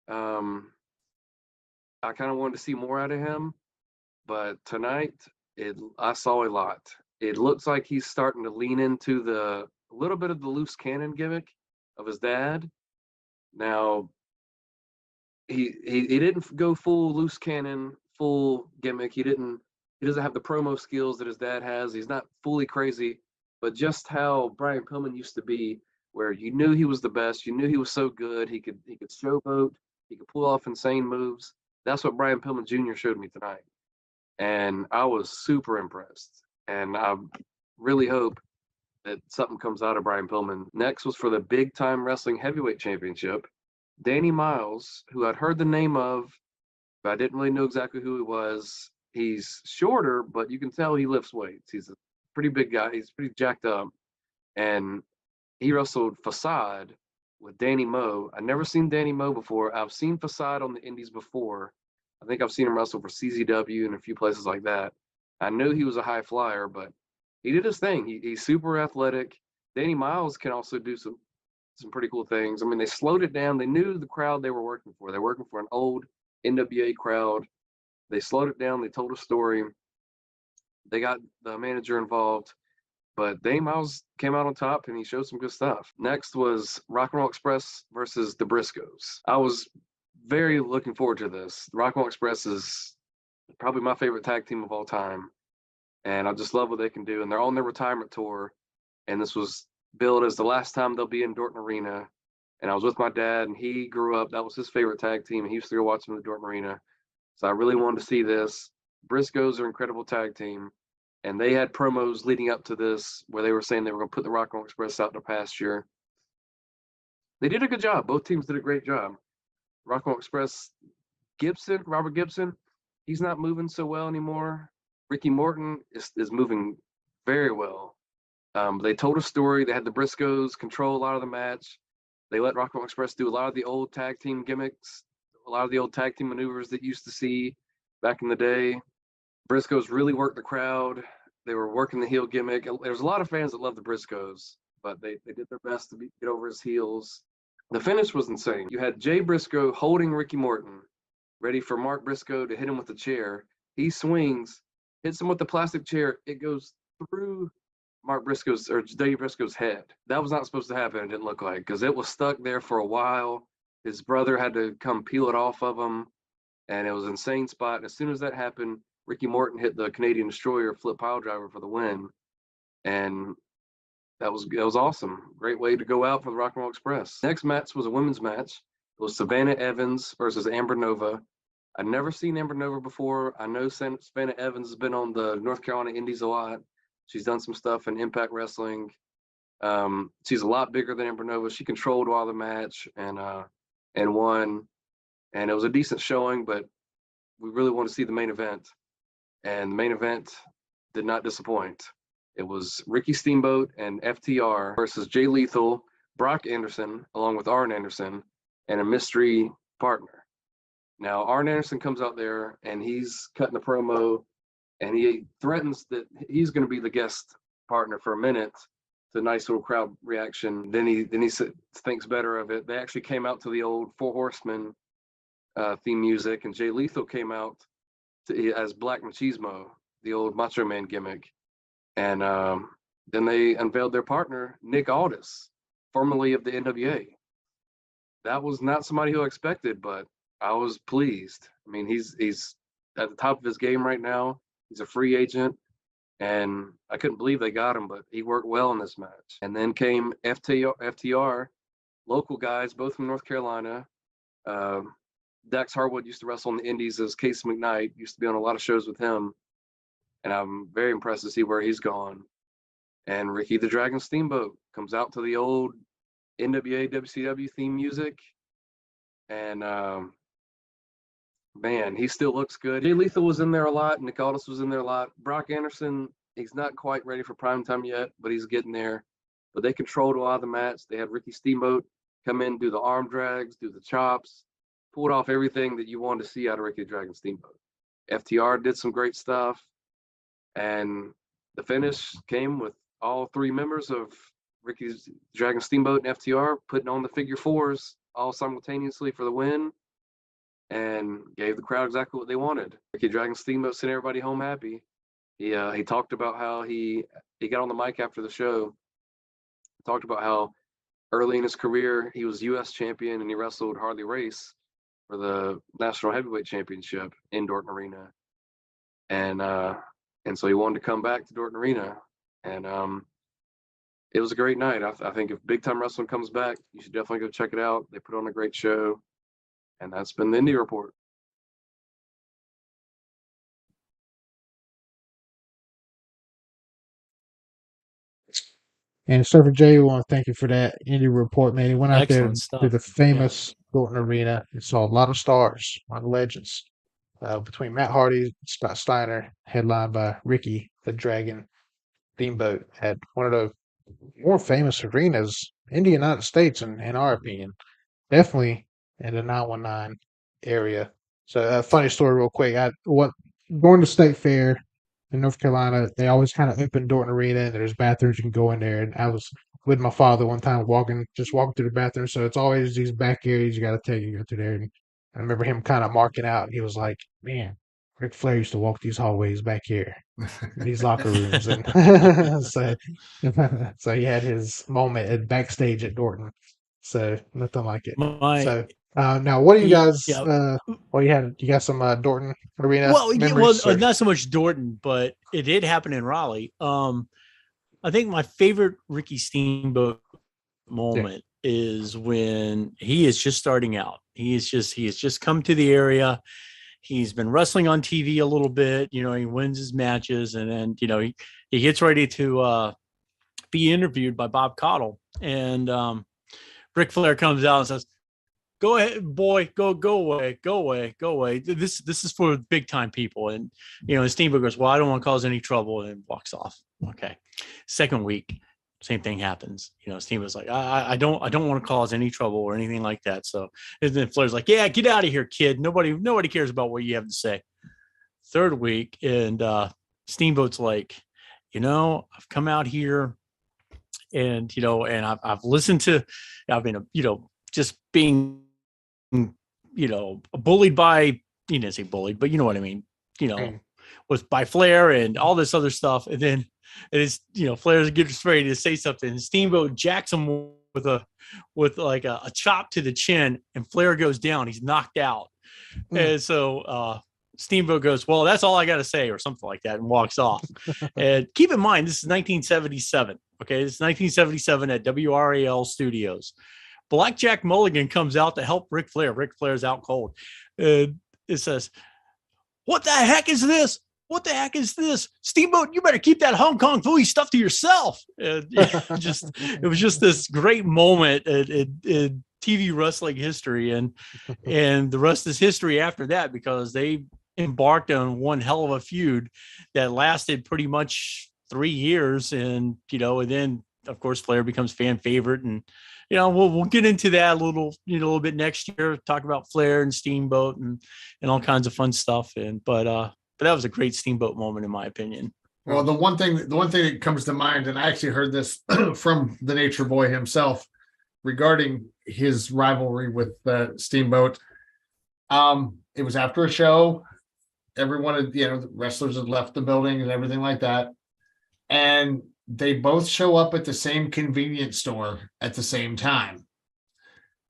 I kind of wanted to see more out of him, but tonight I saw a lot. It looks like he's starting to lean into a little bit of the loose cannon gimmick of his dad. Now, he didn't go full loose cannon, full gimmick. He doesn't have the promo skills that his dad has. He's not fully crazy, but just how Brian Pillman used to be, where you knew he was the best, you knew he was so good, he could showboat, he could pull off insane moves. That's what Brian Pillman Jr. showed me tonight. And I was super impressed. And I really hope that something comes out of Brian Pillman. Next was for the Big Time Wrestling Heavyweight Championship. Danny Miles, who I'd heard the name of, but I didn't really know exactly who he was. He's shorter, but you can tell he lifts weights. He's a pretty big guy. He's pretty jacked up. And he wrestled Facade with Danny Moe. I'd never seen Danny Moe before. I've seen Facade on the indies before. I think I've seen him wrestle for CZW and a few places like that. I knew he was a high flyer, but he did his thing. He's super athletic. Danny Miles can also do some pretty cool things. I mean, they slowed it down. They knew the crowd they were working for. They were working for an old NWA crowd. They slowed it down. They told a story. They got the manager involved. But Danny Miles came out on top, and he showed some good stuff. Next was Rock and Roll Express versus the Briscoes. I was very looking forward to this. The Rock and Roll Express is probably my favorite tag team of all time, and I just love what they can do. And they're on their retirement tour, and this was billed as the last time they'll be in Dorton Arena. And I was with my dad, and he grew up. That was his favorite tag team, and he used to go watch them in the Dorton Arena. So I really wanted to see this. Briscoes are an incredible tag team. And they had promos leading up to this where they were saying they were going to put the Rock and Roll Express out in the pasture. They did a good job. Both teams did a great job. Rock and Roll Express, Robert Gibson, he's not moving so well anymore. Ricky Morton is moving very well. They told a story. They had the Briscoes control a lot of the match. They let Rock and Roll Express do a lot of the old tag team gimmicks, a lot of the old tag team maneuvers that you used to see back in the day. Briscoes really worked the crowd. They were working the heel gimmick. There's a lot of fans that love the Briscoes, but they did their best to get over his heels. The finish was insane. You had Jay Briscoe holding Ricky Morton, ready for Mark Briscoe to hit him with the chair. He swings, hits him with the plastic chair. It goes through Mark Briscoe's or Jay Briscoe's head. That was not supposed to happen, it didn't look like, because it was stuck there for a while. His brother had to come peel it off of him, and it was an insane spot. And as soon as that happened, Ricky Morton hit the Canadian Destroyer flip pile driver for the win. And that was awesome. Great way to go out for the Rock and Roll Express. Next match was a women's match. It was Savannah Evans versus Amber Nova. I'd never seen Amber Nova before. I know Savannah Evans has been on the North Carolina Indies a lot. She's done some stuff in Impact Wrestling. She's a lot bigger than Amber Nova. She controlled all the match and won. And it was a decent showing, but we really want to see the main event. And the main event did not disappoint. It was Ricky Steamboat and FTR versus Jay Lethal, Brock Anderson, along with Arn Anderson, and a mystery partner. Now, Arn Anderson comes out there, and he's cutting a promo, and he threatens that he's going to be the guest partner for a minute. It's a nice little crowd reaction. Then he thinks better of it. They actually came out to the old Four Horsemen theme music, and Jay Lethal came out as Black Machismo, the old Macho Man gimmick. And then they unveiled their partner, Nick Aldis, formerly of the NWA. That was not somebody who I expected, but I was pleased. I mean, he's at the top of his game right now. He's a free agent, and I couldn't believe they got him, but he worked well in this match. And then came FTR, local guys, both from North Carolina. Dax Harwood used to wrestle in the Indies as Case McKnight, used to be on a lot of shows with him. And I'm very impressed to see where he's gone. And Ricky the Dragon Steamboat comes out to the old NWA WCW theme music. And man, he still looks good. Jay Lethal was in there a lot. Nick Aldis was in there a lot. Brock Anderson, he's not quite ready for prime time yet, but he's getting there. But they controlled a lot of the match. They had Ricky Steamboat come in, do the arm drags, do the chops, pulled off everything that you wanted to see out of Ricky the Dragon Steamboat. FTR did some great stuff. And the finish came with all three members of Ricky's Dragon Steamboat and FTR putting on the figure fours all simultaneously for the win, and gave the crowd exactly what they wanted. Ricky Dragon Steamboat sent everybody home happy. He talked about how he got on the mic after the show, talked about how early in his career he was U.S. champion and he wrestled Harley Race for the National Heavyweight Championship in Dorton Arena. And so he wanted to come back to Dorton Arena. And it was a great night. I think if Big Time Wrestling comes back, you should definitely go check it out. They put on a great show. And that's been the Indie Report. And Surfer J, we want to thank you for that Indie Report, man. He went out there to the famous Dorton Arena and saw a lot of stars, a lot of legends. Between Matt Hardy, Scott Steiner, headlined by Ricky the Dragon Steamboat, had one of the more famous arenas in the United States, in our opinion. Definitely in the 919 area. So, a funny story, real quick. Going to State Fair in North Carolina, they always kind of open Dorton Arena, and there's bathrooms you can go in there. And I was with my father one time just walking through the bathroom. So it's always these back areas you got to take you go through there. And I remember him kind of marking out. And he was like, "Man, Ric Flair used to walk these hallways back here, these locker rooms." And so, so he had his moment at backstage at Dorton. So nothing like it. So now, what do you guys? Well, you got some Dorton Arena. Well, not so much Dorton, but it did happen in Raleigh. I think my favorite Ricky Steamboat moment is when he is just starting out. He has just come to the area. He's been wrestling on TV a little bit. He wins his matches, and then he gets ready to be interviewed by Bob Caudle, and Ric Flair comes out and says, "Go ahead, boy, go away. This is for big time people." And Steamboat goes, "Well, I don't want to cause any trouble," and walks off. Okay. Second week, same thing happens. Steamboat's like, I don't want to cause any trouble or anything like that. So, and then Flair's like, "Yeah, get out of here, kid. Nobody cares about what you have to say." Third week, and Steamboat's like, I've come out here, and I've listened to, just being, bullied by, you didn't say bullied, but you know what I mean, with by Flair and all this other stuff. And then it's, Flair's getting ready to say something, and Steamboat jacks him with like a chop to the chin, and Flair goes down. He's knocked out. And so Steamboat goes, "Well, that's all I got to say," or something like that, and walks off. And keep in mind, this is 1977. Okay. This is 1977 at WRAL Studios. Blackjack Mulligan comes out to help Ric Flair. Ric Flair's out cold. It says, "What the heck is this? What the heck is this? Steamboat, you better keep that Hong Kong Philly stuff to yourself." And it was just this great moment in TV wrestling history. And the rest is history after that, because they embarked on one hell of a feud that lasted pretty much 3 years. And, and then of course Flair becomes fan favorite, and, we'll get into that a little bit next year, talk about Flair and Steamboat and all kinds of fun stuff. But that was a great Steamboat moment, in my opinion. Well, the one thing that comes to mind, and I actually heard this from the Nature Boy himself regarding his rivalry with Steamboat. It was after a show. Everyone the wrestlers had left the building and everything like that. And they both show up at the same convenience store at the same time.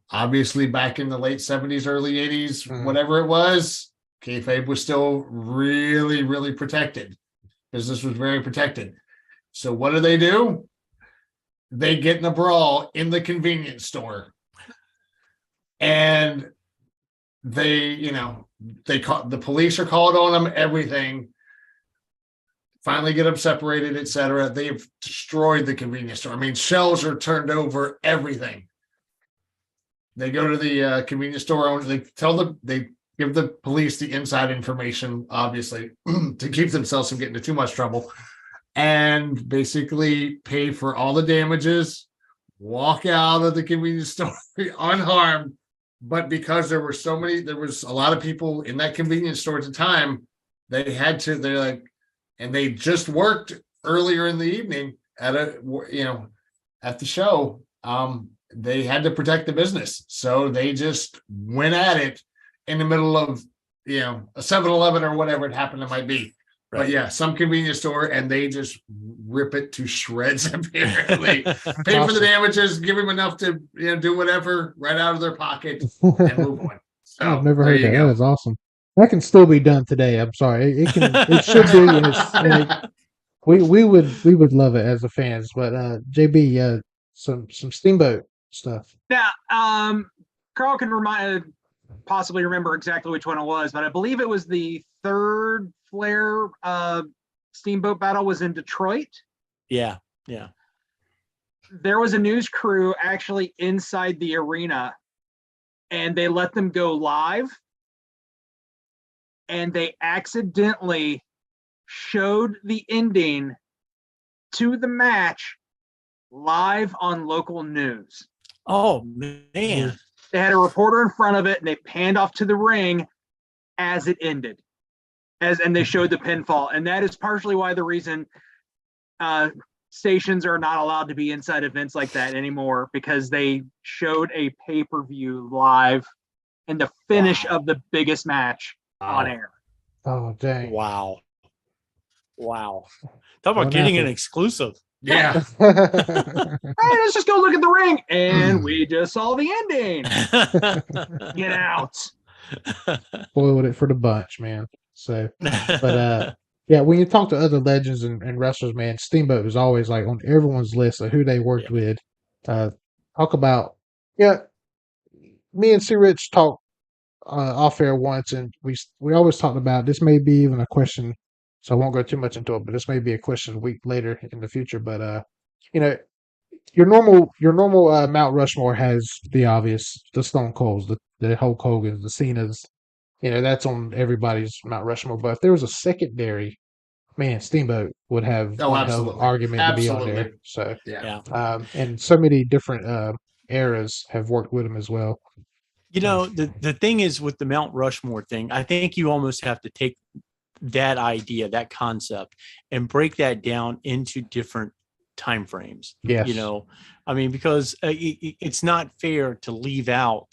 Obviously, back in the late 70s, early 80s, whatever it was, kayfabe was still really, really protected. Business was very protected. So what do? They get in a brawl in the convenience store. And they call, the police are called on them, everything. Finally get them separated, etc. They've destroyed the convenience store. I mean, shelves are turned over, everything. They go to the convenience store owner. They give the police the inside information, obviously, to keep themselves from getting into too much trouble, and basically pay for all the damages, walk out of the convenience store unharmed. But because there was a lot of people in that convenience store at the time, and they just worked earlier in the evening at the show. They had to protect the business. So they just went at it in the middle of, a 7-Eleven or whatever it happened to might be. Right. But yeah, some convenience store, and they just rip it to shreds, apparently. Pay for the damages, give them enough to do whatever right out of their pocket and move on. So I've never heard that. That is awesome. That can still be done today. I'm sorry. It should be. And we would love it as a fans. But JB, some Steamboat stuff. Yeah. Carl can possibly remember exactly which one it was, but I believe it was the third Flair Steamboat battle was in Detroit. Yeah. There was a news crew actually inside the arena, and they let them go live. And they accidentally showed the ending to the match live on local news. Oh, man. They had a reporter in front of it, and they panned off to the ring as it ended. And they showed the pinfall. And that is partially why the reason stations are not allowed to be inside events like that anymore because they showed a pay-per-view live and the finish of the biggest match on air. Oh, dang. Wow. Talk about getting an exclusive. Yeah. Hey, let's just go look at the ring. And we just saw the ending. Get out. Spoiled it for the bunch, man. So, but yeah, when you talk to other legends and wrestlers, man, Steamboat is always like on everyone's list of who they worked with. Talk about, me and C. Rich talked off air once, and we always talked about this. May be even a question, so I won't go too much into it. But this may be a question a week later in the future. But your normal Mount Rushmore has the obvious, the Stone Colds, the Hulk Hogan's, the Cena's. That's on everybody's Mount Rushmore. But if there was a secondary, man, Steamboat would have one hell of an argument to be on there. So and so many different eras have worked with him as well. The thing is with the Mount Rushmore thing, I think you almost have to take that idea, that concept, and break that down into different time frames. Yes. Because it's not fair to leave out,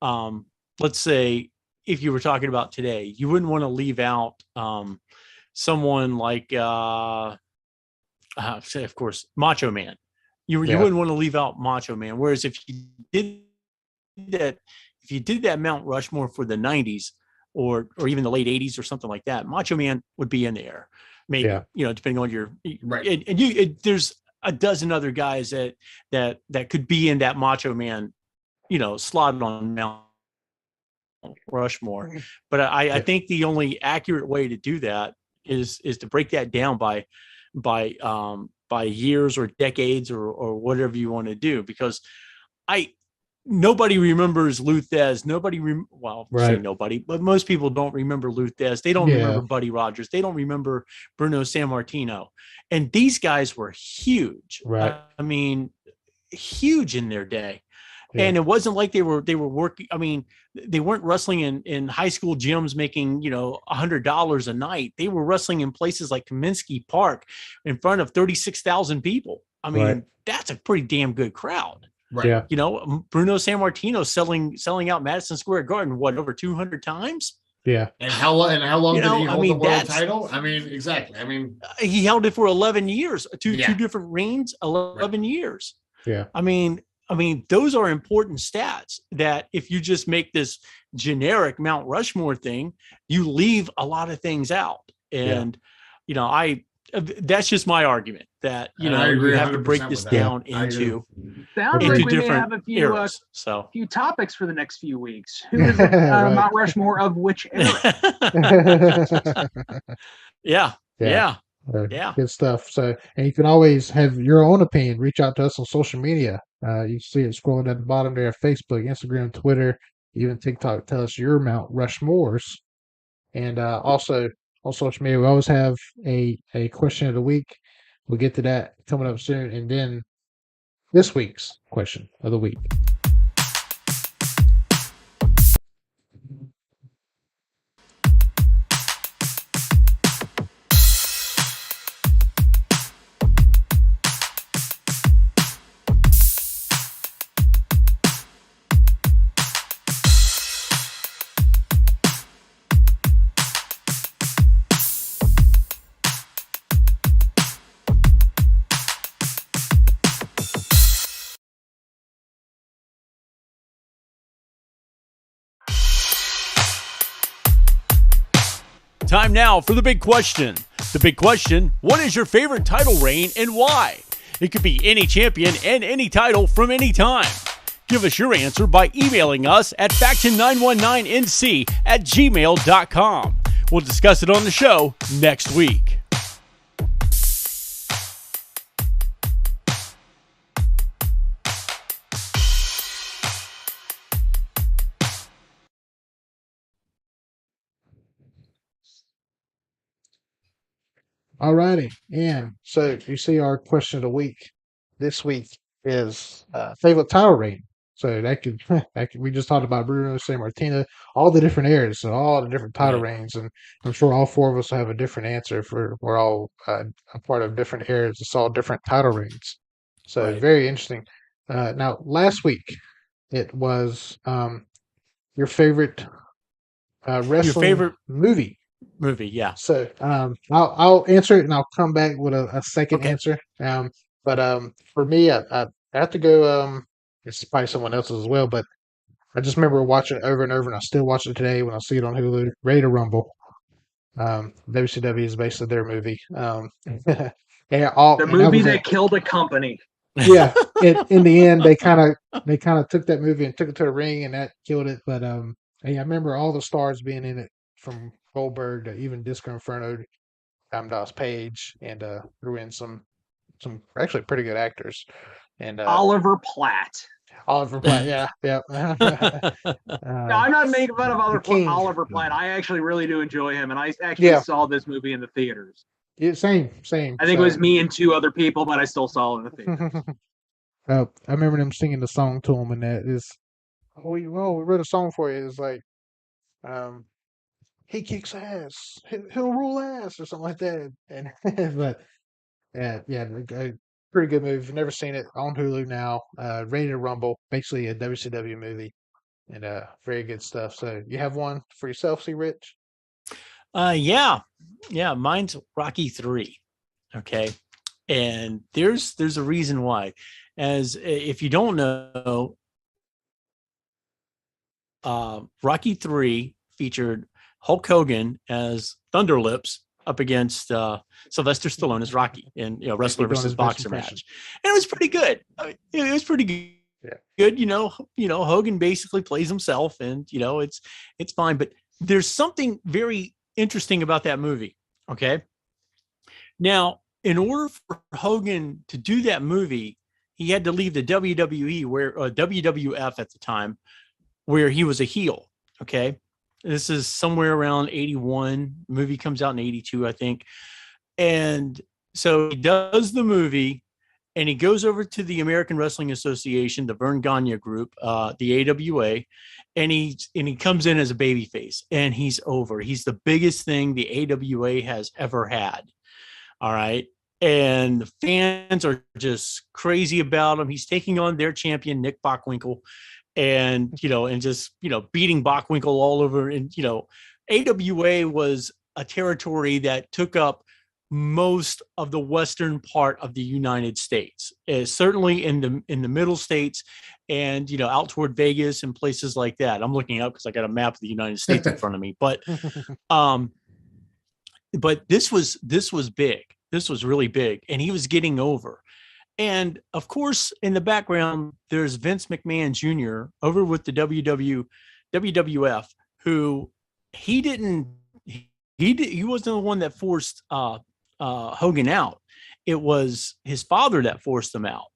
let's say, if you were talking about today, you wouldn't want to leave out someone like, say, of course, Macho Man. You wouldn't want to leave out Macho Man. Whereas if you did that Mount Rushmore for the 90s or even the late 80s or something like that, Macho Man would be in there. Maybe, depending on your right. And there's a dozen other guys that could be in that Macho Man, slot on Mount Rushmore. But I think the only accurate way to do that is to break that down by years or decades or whatever you want to do, because nobody remembers Lou Thez. Say nobody, but most people don't remember Lou Thez. They don't remember Buddy Rogers. They don't remember Bruno Sammartino. And these guys were huge. Right. I mean, huge in their day. Yeah. And it wasn't like they were working. I mean, they weren't wrestling in high school gyms making, $100 a night. They were wrestling in places like Kaminsky Park in front of 36,000 people. I mean, that's a pretty damn good crowd. Right. Yeah. Bruno Sammartino selling out Madison Square Garden, over 200 times? Yeah. And how long did he hold the world title? I mean, exactly. I mean, he held it for 11 years, two different reigns, 11 years. Yeah. I mean, those are important stats that if you just make this generic Mount Rushmore thing, you leave a lot of things out. And, that's just my argument that, you have to break this down into sounds like we may have a few eras, few topics for the next few weeks. Who is Mount Rushmore of which era? Yeah. Good stuff. So, and you can always have your own opinion. Reach out to us on social media. You see it scrolling at the bottom there: Facebook, Instagram, Twitter, even TikTok. Tell us your Mount Rushmores. And also on social media, we always have a question of the week. We'll get to that coming up soon. And then this week's question of the week. Time now for the big question. The big question: what is your favorite title reign and why? It could be any champion and any title from any time. Give us your answer by emailing us at faction919nc@gmail.com. We'll discuss it on the show next week. All righty. And so you see our question of the week this week is favorite title reign. So that could, we just talked about Bruno Sammartino, all the different eras, so all the different title reigns, and I'm sure all four of us will have a different answer for we're all a part of different eras. It's all different title reigns. So very interesting. Now last week it was your favorite wrestling movie. Yeah. So I'll answer it and I'll come back with a second answer. But for me, I have to go. It's probably someone else's as well, but I just remember watching it over and over, and I still watch it today when I see it on Hulu. Ready to Rumble. WCW is basically their movie. The movie that killed a company. Yeah, in the end, they kind of took that movie and took it to the ring, and that killed it. But I remember all the stars being in it, from Goldberg to even Disco Inferno, Diamond Page, and threw in some actually pretty good actors. And Oliver Platt. Yeah. No, I'm not making fun of Oliver Platt. I actually really do enjoy him, and I actually saw this movie in the theaters. Yeah, same. I think it was me and two other people, but I still saw it in the theaters. I remember them singing the song to him, and that is, we wrote a song for you. It's like, he kicks ass, he'll rule ass, or something like that. And but a pretty good movie. If you've never seen it, on Hulu now. Ready to Rumble, basically a WCW movie, and very good stuff. So you have one for yourself, see, Rich? Yeah, mine's Rocky 3. Okay, and there's a reason why. As if you don't know, Rocky 3 featured Hulk Hogan as Thunder Lips up against Sylvester Stallone as Rocky in wrestler versus boxer match, and it was pretty good. It was pretty good. Yeah. Good. Hogan basically plays himself, and it's fine. But there's something very interesting about that movie. Okay. Now, in order for Hogan to do that movie, he had to leave the WWE, where WWF at the time, where he was a heel. Okay. This is somewhere around 81. The movie comes out in 82, I think. And so he does the movie, and he goes over to the American Wrestling Association, the Vern Gagne group, the AWA, and he comes in as a babyface, and he's over. He's the biggest thing the AWA has ever had. All right. And the fans are just crazy about him. He's taking on their champion, Nick Bockwinkel, and just beating Bockwinkel all over. And AWA was a territory that took up most of the western part of the United States, certainly in the middle states, and out toward Vegas and places like that. I'm looking up because I got a map of the United States in front of me. But this was big. This was really big, and he was getting over. And of course, in the background, there's Vince McMahon Jr. over with the WWF, who he wasn't the one that forced Hogan out. It was his father that forced him out.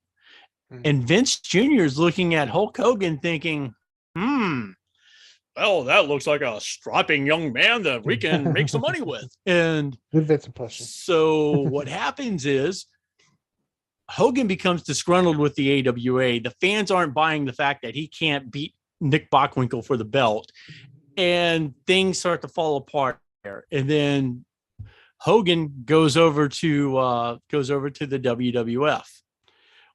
Mm-hmm. And Vince Jr. is looking at Hulk Hogan thinking, well, that looks like a strapping young man that we can make some money with. And so what happens is Hogan becomes disgruntled with the AWA. The fans aren't buying the fact that he can't beat Nick Bockwinkel for the belt, and things start to fall apart there. And then Hogan goes over to the WWF.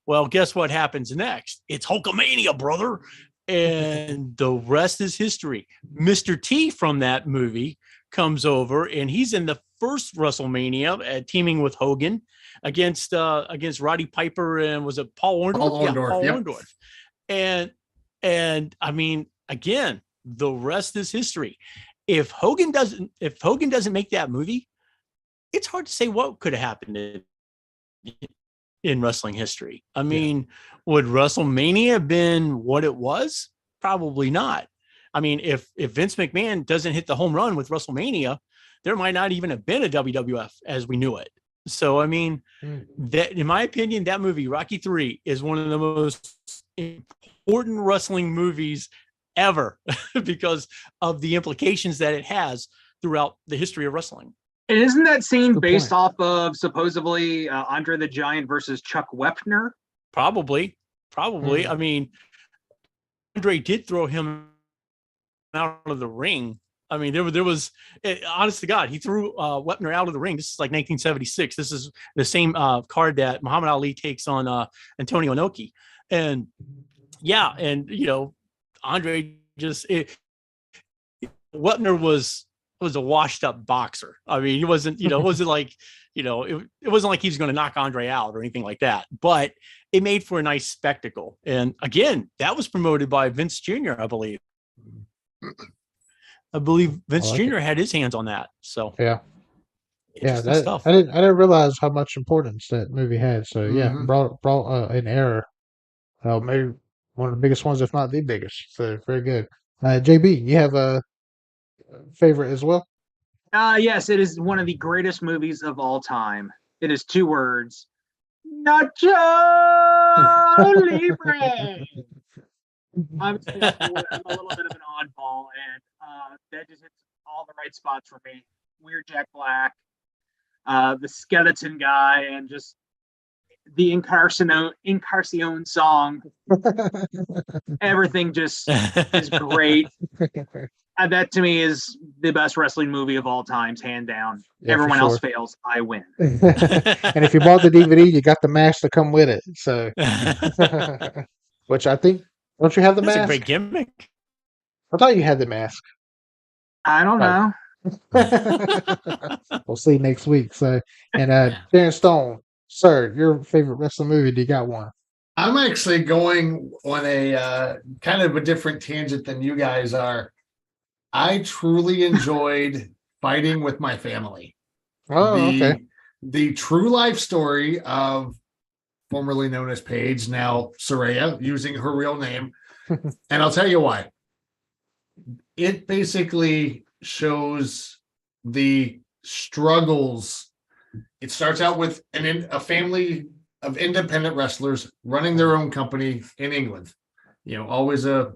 Well, guess what happens next? It's Hulkamania, brother. And the rest is history. Mr. T from that movie comes over, and he's in the first WrestleMania teaming with Hogan against Roddy Piper, and was it Paul Orndorff? Paul Orndorff. And I mean, again, the rest is history. If Hogan doesn't make that movie, it's hard to say what could have happened in wrestling history. I mean, would WrestleMania have been what it was? Probably not. I mean, if Vince McMahon doesn't hit the home run with WrestleMania, there might not even have been a WWF as we knew it. So, I mean, that, in my opinion, that movie, Rocky 3, is one of the most important wrestling movies ever because of the implications that it has throughout the history of wrestling. And isn't that scene based off of supposedly Andre the Giant versus Chuck Wepner? Probably. I mean, Andre did throw him out of the ring. I mean, there was honest to God, he threw Wepner out of the ring. This is like 1976. This is the same card that Muhammad Ali takes on Antonio Inoki. And yeah, and Andre Wepner was a washed up boxer. I mean, he wasn't, it wasn't like, it wasn't like he was going to knock Andre out or anything like that, but it made for a nice spectacle. And again, that was promoted by Vince Jr., I believe. Vince Jr. had his hands on that. So yeah, stuff. I didn't realize how much importance that movie had. So yeah, brought an era. Maybe one of the biggest ones, if not the biggest. So very good. JB, you have a favorite as well? Yes, it is one of the greatest movies of all time. It is 2 words. Nacho Libre. I'm a little bit of an oddball, and that just hits all the right spots for me. Weird Jack Black, the skeleton guy, and just the Encarnacion song. Everything just is great. That to me is the best wrestling movie of all times, hand down. Yeah, everyone else fails, I win. And if you bought the DVD, you got the mask to come with it. So, which I think, don't you have the mask? That's a great gimmick. I thought you had the mask. I don't know. We'll see next week. So, and Darren Stone, sir, your favorite wrestling movie? Do you got one? I'm actually going on a kind of a different tangent than you guys are. I truly enjoyed Fighting with My Family. Oh, okay. The true life story of formerly known as Paige, now Saraya, using her real name. And I'll tell you why. It basically shows the struggles. It starts out with a family of independent wrestlers running their own company in England. Always had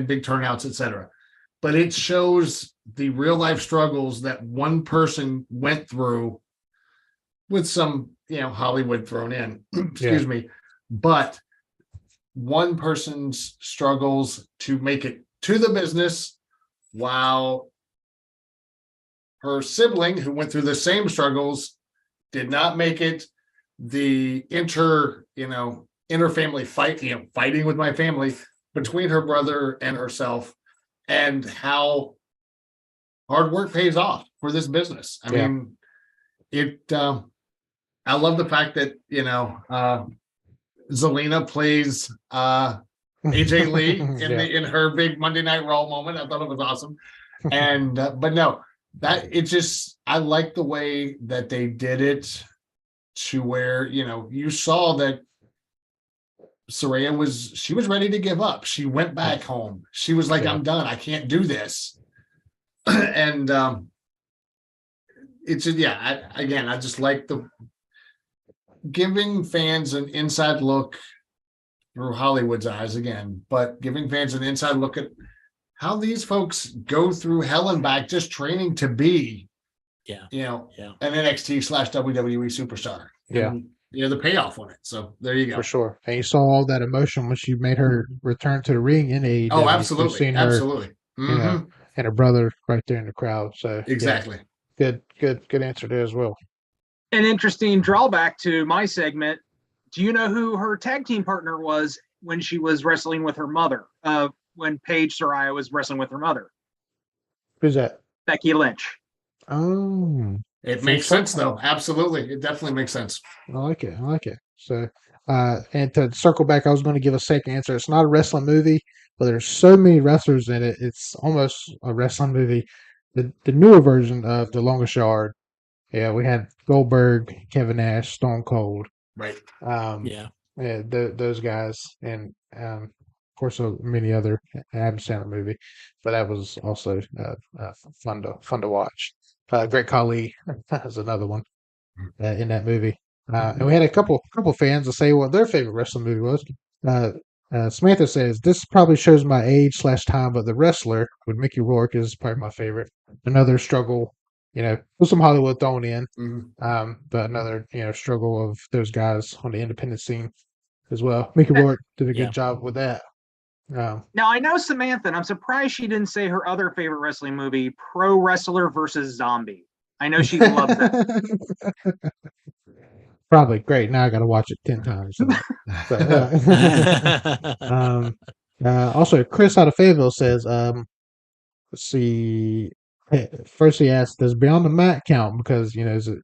big turnouts, etc. But it shows the real life struggles that one person went through with some, Hollywood thrown in, excuse me. But one person's struggles to make it to the business, while her sibling, who went through the same struggles, did not make it. The inter-family fight, fighting with my family between her brother and herself, and how hard work pays off for this business. I mean, I love the fact that, Zelina plays AJ Lee in her big Monday Night Raw moment. I thought it was awesome. And, but no, I like the way that they did it to where, you saw that Saraya was ready to give up. She went back home. She was like, I'm done. I can't do this. And I just like the giving fans an inside look through Hollywood's eyes again, but giving fans an inside look at how these folks go through hell and back just training to be, an NXT/WWE superstar. Yeah. And, the payoff on it. So there you go. For sure. And you saw all that emotion when she made her return to the ring in AEW. Oh, absolutely. Seen her, absolutely. And her brother right there in the crowd. So exactly. Yeah, good answer there as well. An interesting drawback to my segment. Do you know who her tag team partner was when she was wrestling with her mother? When Paige Saraya was wrestling with her mother? Who's that? Becky Lynch. Oh. It makes sense, though. Absolutely. It definitely makes sense. I like it. So, and to circle back, I was going to give a second answer. It's not a wrestling movie, but there's so many wrestlers in it. It's almost a wrestling movie. The newer version of The Longest Yard. Yeah, we had Goldberg, Kevin Nash, Stone Cold. Right. Those guys. And, of course, many other Adam Sandler movie. But that was also fun to watch. Great Khali is another one in that movie. And we had a couple fans to say what their favorite wrestling movie was. Samantha says, this probably shows my age/time, but The Wrestler with Mickey Rourke is probably my favorite. Another struggle, with some Hollywood thrown in, but another, struggle of those guys on the independent scene as well. Mickey Rourke did a good job with that. Oh. Now I know Samantha, and I'm surprised she didn't say her other favorite wrestling movie, Pro Wrestler versus Zombie. I know she loves that. Probably great. Now I got to watch it 10 times. Also, Chris out of Fayetteville says, let's see. First, he asked, "Does Beyond the Mat count?" Because is it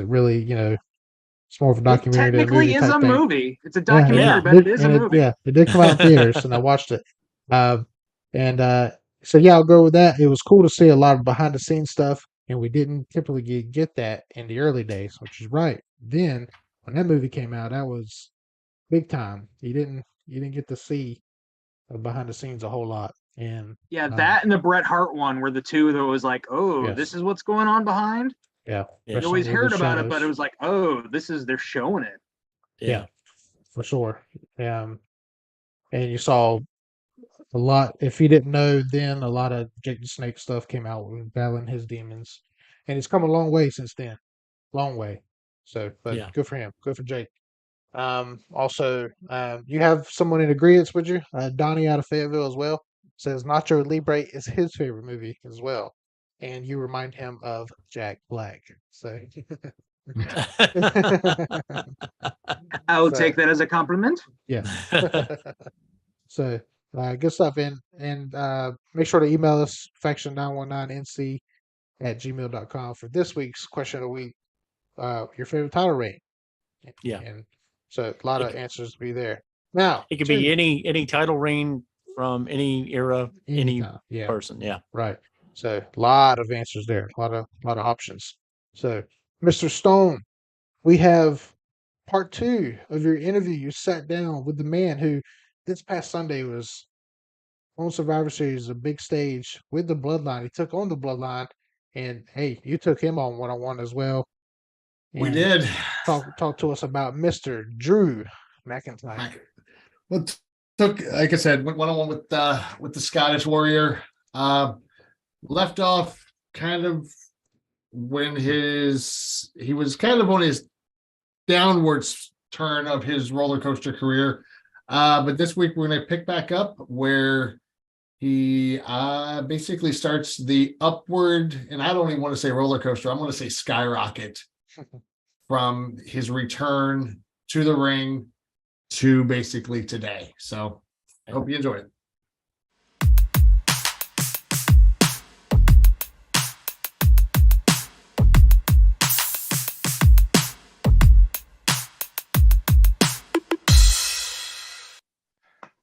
really it's more of a documentary than a movie technically is type a thing. movie. It's a documentary, but it is a movie. It did come out in theaters, and I watched it. So yeah, I'll go with that. It was cool to see a lot of behind the scenes stuff, and we didn't typically get that in the early days, which is right. Then when that movie came out, that was big time. You didn't get to see behind the scenes a whole lot. And that and the Bret Hart one were the two that was like, oh, this is what's going on behind. Yeah, you always heard about it, but it was like, oh, they're showing it. Yeah, for sure. And you saw a lot. If you didn't know, then a lot of Jake the Snake stuff came out with battling his demons, and it's come a long way since then. Long way. So, but good for him. Good for Jake. Also, you have someone in agreement with you. Donnie out of Fayetteville as well says Nacho Libre is his favorite movie as well, and you remind him of Jack Black. So, I will take that as a compliment. Yeah. So, good stuff. And make sure to email us faction919nc@gmail.com for this week's question of the week. Your favorite title reign. Yeah. And so a lot of answers to be there. Now it could be any title reign from any era, any person. Yeah. Right. So a lot of answers there. A lot of options. So Mr. Stone, we have part 2 of your interview. You sat down with the man who this past Sunday was on Survivor Series, a big stage with the Bloodline. He took on the Bloodline, and hey, you took him on one-on-one as well. We did. Talk to us about Mr. Drew McIntyre. Well, like I said, went one-on-one with the Scottish Warrior. Left off kind of when he was kind of on his downwards turn of his roller coaster career. But this week we're going to pick back up where he basically starts the upward, and I don't even want to say roller coaster. I'm going to say skyrocket from his return to the ring to basically today. So I hope you enjoy it.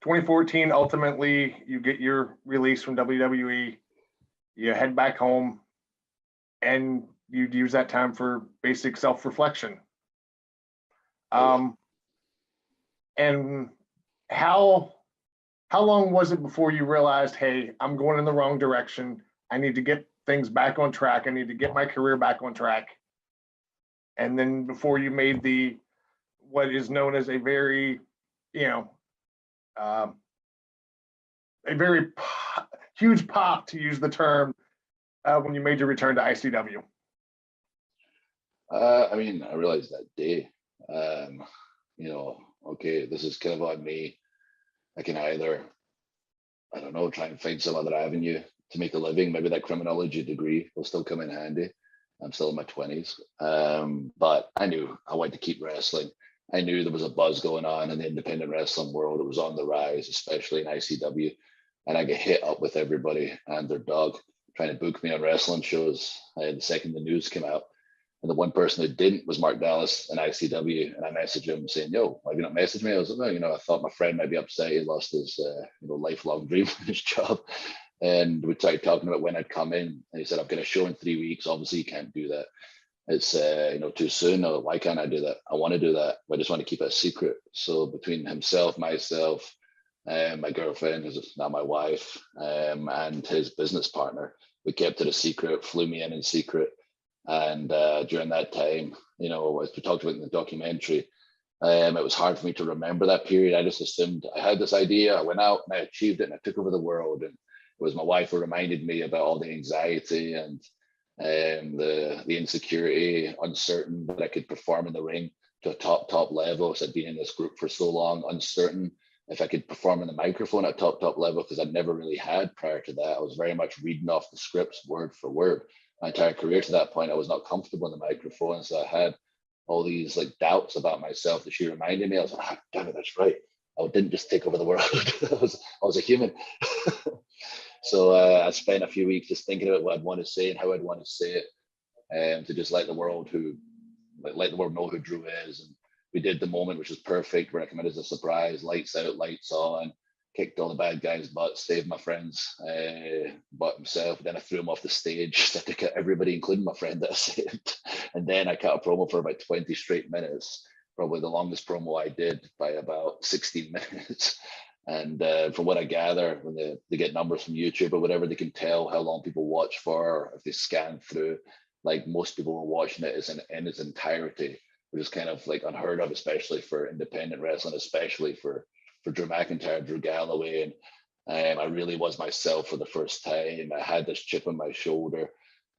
"2014, ultimately, you get your release from WWE. You head back home, and you'd use that time for basic self-reflection. And how long was it before you realized, hey, I'm going in the wrong direction. I need to get things back on track. I need to get my career back on track. And then before you made what is known as a very, a very huge pop, to use the term, when you made your return to ICW? I realized that day, okay, this is kind of on me. I can either, I don't know, try and find some other avenue to make a living. Maybe that criminology degree will still come in handy. I'm still in my 20s. But I knew I wanted to keep wrestling. I knew there was a buzz going on in the independent wrestling world. It was on the rise, especially in ICW. And I get hit up with everybody and their dog trying to book me on wrestling shows. The second the news came out. And the one person who didn't was Mark Dallas in ICW. And I messaged him saying, yo, why have you not messaged me? I was like, well, I thought my friend might be upset. He lost his lifelong dream of his job. And we started talking about when I'd come in. And he said, I've got a show in 3 weeks. Obviously, you can't do that. It's too soon. No, why can't I do that? I want to do that, but I just want to keep it a secret. So between himself, myself, my girlfriend, who's now my wife, and his business partner, we kept it a secret, flew me in secret. And during that time, as we talked about in the documentary, it was hard for me to remember that period. I just assumed I had this idea, I went out and I achieved it and I took over the world. And it was my wife who reminded me about all the anxiety and the insecurity, uncertain that I could perform in the ring to a top level. So I'd been in this group for so long, uncertain if I could perform in the microphone at top level, because I'd never really had prior to that. I was very much reading off the scripts word for word. My entire career to that point, I was not comfortable in the microphone, so I had all these like doubts about myself that she reminded me. I was like, damn it, that's right. I didn't just take over the world. I was a human. So I spent a few weeks just thinking about what I'd want to say and how I'd want to say it, and to just let the world know who Drew is. And we did the moment, which was perfect, where I came in as a surprise, lights out, lights on, kicked all the bad guys' butts, saved my friend's butt himself. Then I threw him off the stage, so I took out everybody, including my friend that I saved. And then I cut a promo for about 20 straight minutes, probably the longest promo I did by about 16 minutes. And from what I gather, when they get numbers from YouTube or whatever, they can tell how long people watch for, or if they scan through. Like, most people were watching it in its entirety, which is kind of like unheard of, especially for independent wrestling, especially for Drew McIntyre, Drew Galloway. And I really was myself for the first time. I had this chip on my shoulder,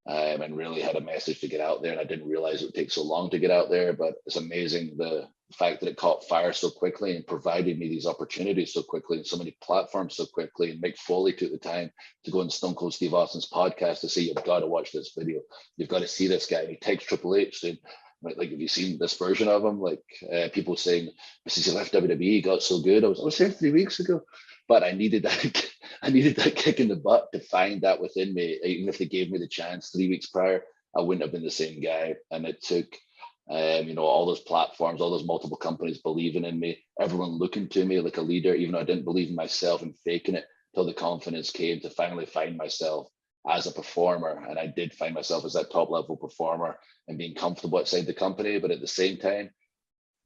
and really had a message to get out there. And I didn't realize it would take so long to get out there, but it's amazing the fact that it caught fire so quickly and provided me these opportunities so quickly and so many platforms so quickly. And Mick Foley took the time to go on Stone Cold Steve Austin's podcast to say, you've got to watch this video. You've got to see this guy. And he texts Triple H saying, like, have you seen this version of him? Like, people saying, since he left WWE, he got so good. I was here 3 weeks ago, but I needed that. I needed that kick in the butt to find that within me. Even if they gave me the chance 3 weeks prior, I wouldn't have been the same guy. And it took, all those platforms, all those multiple companies believing in me, everyone looking to me like a leader, even though I didn't believe in myself, and faking it till the confidence came to finally find myself as a performer. And I did find myself as that top level performer and being comfortable outside the company. But at the same time,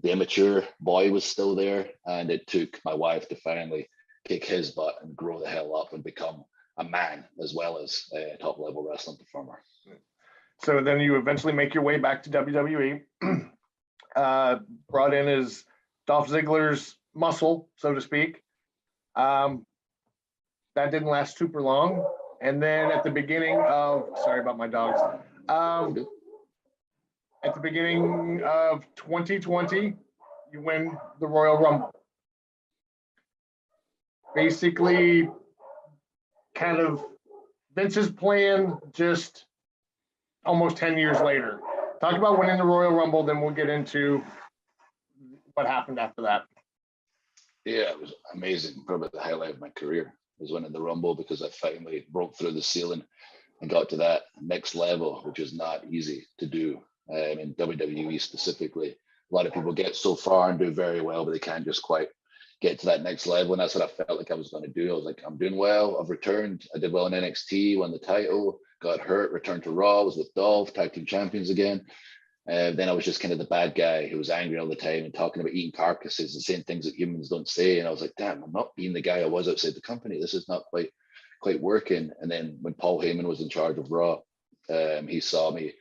the immature boy was still there. And it took my wife to finally kick his butt and grow the hell up and become a man as well as a top level wrestling performer. So then you eventually make your way back to WWE, brought in as Dolph Ziggler's muscle, so to speak. That didn't last super long. And then at the beginning of, sorry about my dogs. At the beginning of 2020, you win the Royal Rumble. Basically, kind of Vince's plan, just almost 10 years later. Talk about winning the Royal Rumble, then we'll get into what happened after that. Yeah, it was amazing. Probably the highlight of my career was winning the Rumble, because I finally broke through the ceiling and got to that next level, which is not easy to do in WWE specifically. A lot of people get so far and do very well, but they can't just quite get to that next level. And that's what I felt like I was going to do. I was like, I'm doing well. I've returned. I did well in NXT, won the title, got hurt, returned to Raw, was with Dolph, tag team champions again. Then I was just kind of the bad guy who was angry all the time and talking about eating carcasses and saying things that humans don't say. And I was like, damn, I'm not being the guy I was outside the company. This is not quite working. And then when Paul Heyman was in charge of Raw, he saw me.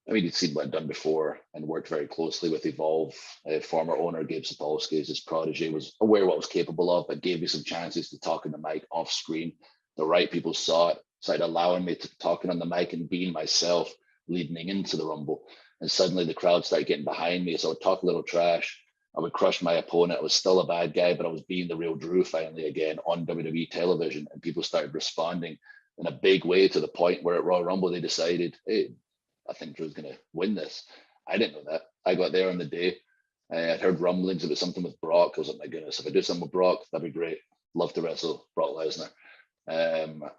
I mean, he'd seen what I'd done before and worked very closely with Evolve. Former owner Gabe Sapolsky, his protege, was aware what I was capable of, but gave me some chances to talk on the mic off screen. The right people saw it, started allowing me to talking on the mic and being myself leading into the Rumble. And suddenly the crowd started getting behind me. So I would talk a little trash. I would crush my opponent. I was still a bad guy, but I was being the real Drew finally again on WWE television. And people started responding in a big way, to the point where at Royal Rumble, they decided, hey, I think Drew's going to win this. I didn't know that. I got there on the day. I'd heard rumblings about something with Brock. I was like, my goodness, if I do something with Brock, that'd be great. Love to wrestle Brock Lesnar.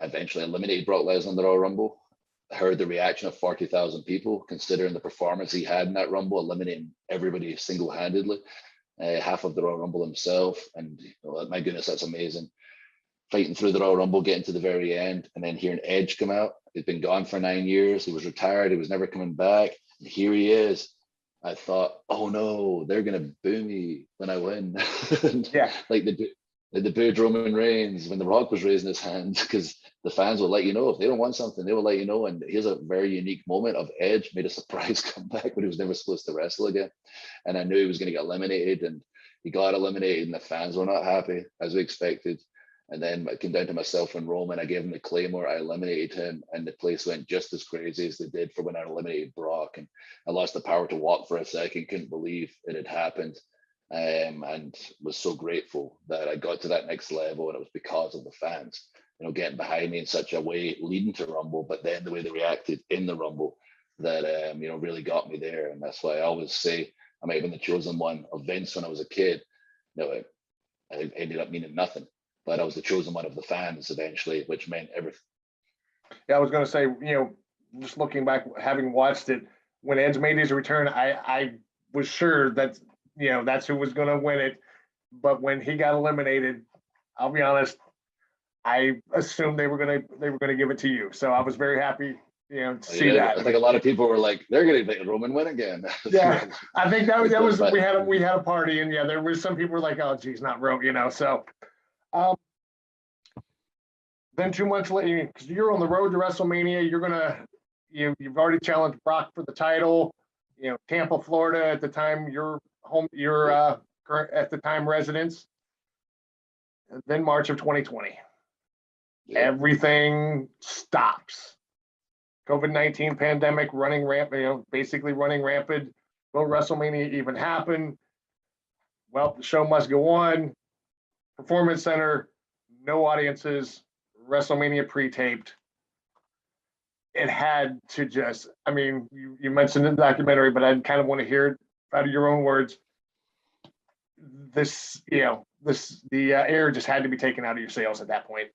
Eventually eliminated Brock Lesnar in the Royal Rumble. I heard the reaction of 40,000 people, considering the performance he had in that Rumble, eliminating everybody single-handedly. Half of the Royal Rumble himself. And my goodness, that's amazing. Fighting through the Royal Rumble, getting to the very end, and then hearing Edge come out. He'd been gone for 9 years. He was retired. He was never coming back. And here he is. I thought, oh no, they're going to boo me when I win. Yeah. Like the booed Roman Reigns when The Rock was raising his hand, because the fans will let you know if they don't want something, they will let you know. And here's a very unique moment of Edge made a surprise comeback when he was never supposed to wrestle again. And I knew he was going to get eliminated, and he got eliminated, and the fans were not happy, as we expected. And then it came down to myself and Roman. I gave him the Claymore. I eliminated him, and the place went just as crazy as they did for when I eliminated Brock. And I lost the power to walk for a second. Couldn't believe it had happened. and was so grateful that I got to that next level, and it was because of the fans, getting behind me in such a way leading to Rumble, but then the way they reacted in the Rumble that really got me there. And that's why I always say I might have been the chosen one of Vince when I was a kid. I ended up meaning nothing, but I was the chosen one of the fans eventually, which meant everything. Yeah, I was going to say, just looking back, having watched it, when Edge made his return, I was sure that, that's who was going to win it. But when he got eliminated, I'll be honest, I assumed they were going to give it to you. So I was very happy, to see that. I think a lot of people were like, they're going to make Roman win again. Yeah, I think that was we had a party, and there was some people were like, oh geez, not Roman, so. Then 2 months later, because you're on the road to WrestleMania, you've already challenged Brock for the title. Tampa, Florida at the time, your current at the time residence. And then March of 2020, everything stops. COVID-19 pandemic running rampant, basically running rampant. Will WrestleMania even happen? Well, the show must go on. Performance Center, no audiences. WrestleMania pre-taped. It had to just, you mentioned in the documentary, but I kind of want to hear it out of your own words. The air just had to be taken out of your sails at that point.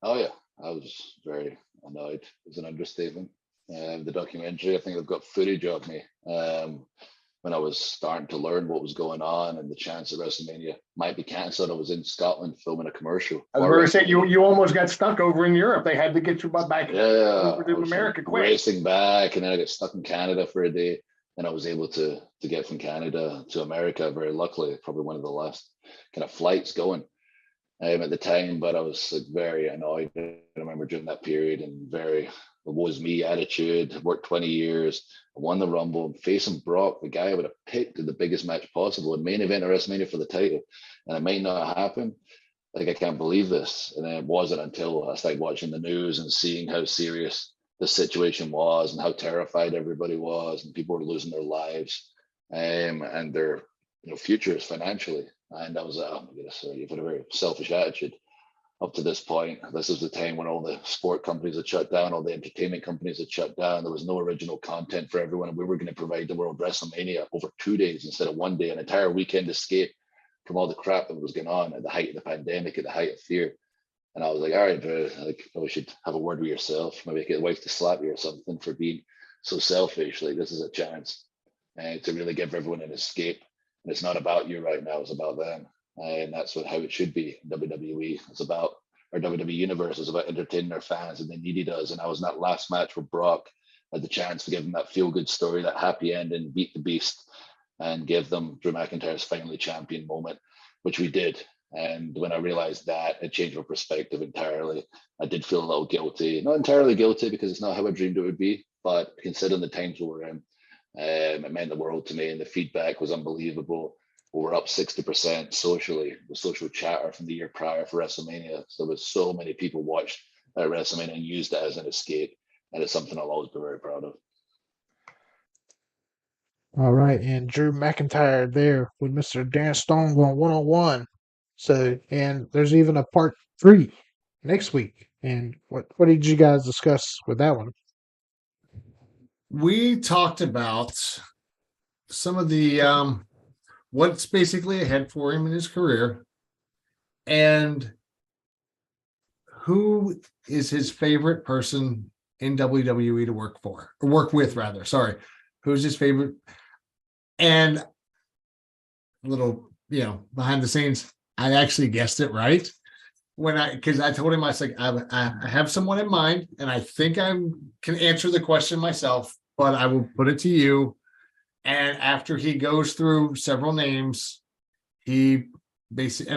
Oh yeah, I was very annoyed. It's an understatement. The documentary, I think they've got footage of me when I was starting to learn what was going on and the chance that WrestleMania might be cancelled. I was in Scotland filming a commercial. I was going to say, you almost got stuck over in Europe. They had to get you back over to America quick. Racing back, and then I got stuck in Canada for a day. And I was able to get from Canada to America very luckily, probably one of the last kind of flights going at the time. But I was very annoyed. I remember during that period, and very woe is me attitude. Worked 20 years, won the Rumble, facing Brock, the guy I would have picked in the biggest match possible, a main event of WrestleMania for the title, and it might not happen. Like, I can't believe this. And then it wasn't until I started watching the news and seeing how serious the situation was and how terrified everybody was, and people were losing their lives and their futures financially. And I was like, oh my goodness, you've had a very selfish attitude up to this point. This is the time when all the sport companies had shut down, all the entertainment companies had shut down. There was no original content for everyone, and we were going to provide the world WrestleMania over 2 days instead of 1 day, an entire weekend escape from all the crap that was going on at the height of the pandemic, at the height of fear. And I was like, all right, bro, we should have a word with yourself. Maybe get a wife to slap you or something for being so selfish. Like, this is a chance to really give everyone an escape. And it's not about you right now, it's about them. And that's how it should be in WWE. It's about our WWE universe. It's about entertaining our fans, and they needed us. And I was in that last match where Brock had the chance to give them that feel-good story, that happy ending, beat the beast, and give them Drew McIntyre's finally champion moment, which we did. And when I realized that, it changed my perspective entirely. I did feel a little guilty, not entirely guilty because it's not how I dreamed it would be, but considering the times we were in, it meant the world to me, and the feedback was unbelievable. We were up 60% socially, the social chatter from the year prior for WrestleMania. So there was so many people watched WrestleMania and used it as an escape, and it's something I'll always be very proud of. All right, and Drew McIntyre there with Mr. Darren Stone going one-on-one. So, and there's even a part 3 next week. And what did you guys discuss with that one? We talked about some of the what's basically ahead for him in his career, and who is his favorite person in WWE to work with, rather. Sorry. Who's his favorite? And a little, behind the scenes, I actually guessed it right because I told him, I was like, I have someone in mind, and I think I can answer the question myself, but I will put it to you. And after he goes through several names, he basically,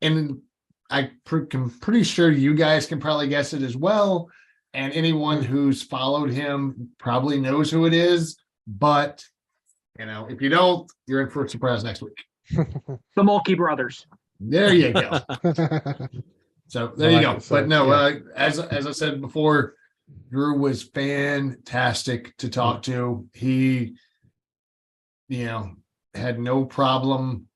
I'm pretty sure you guys can probably guess it as well. And anyone who's followed him probably knows who it is. But, if you don't, you're in for a surprise next week. The Mulkey brothers. There you go. So there you go. But no, as I said before, Drew was fantastic to talk to. He, had no problem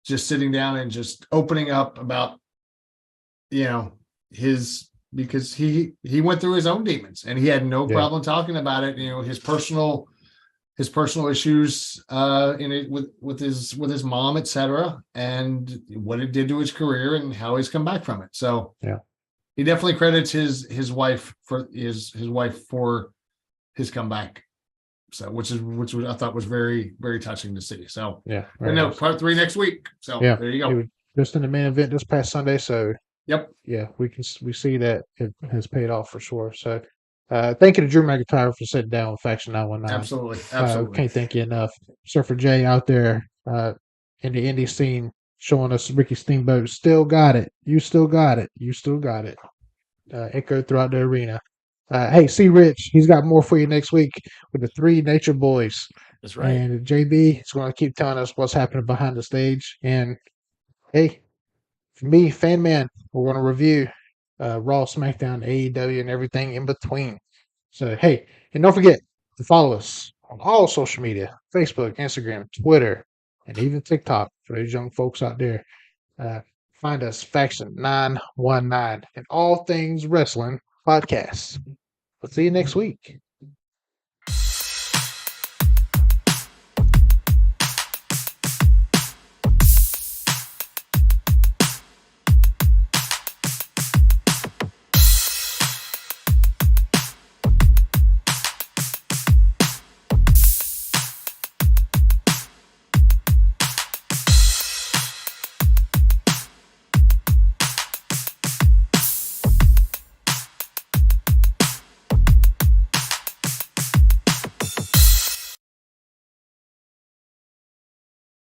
just sitting down and just opening up about, because he went through his own demons and he had no problem talking about it. His personal issues with his mom, etc., and what it did to his career and how he's come back from it. So he definitely credits his wife for his comeback. So which I thought was very, very touching to see. So nice. Part 3 next week. So there you go. He was just in the main event this past Sunday. So we see that it has paid off for sure. So thank you to Drew McIntyre for sitting down with Faction 919. Absolutely. Can't thank you enough. Surfer Jay out there in the indie scene showing us Ricky Steamboat still got it. You still got it. You still got it. Echo throughout the arena. Hey, see Rich. He's got more for you next week with the 3 Nature Boys. That's right. And JB is going to keep telling us what's happening behind the stage. And hey, for me, Fannmann, we're going to review Raw, SmackDown, AEW, and everything in between. So, hey, and don't forget to follow us on all social media, Facebook, Instagram, Twitter, and even TikTok for those young folks out there. Find us, Faction 919, and all things wrestling podcasts. We'll see you next week.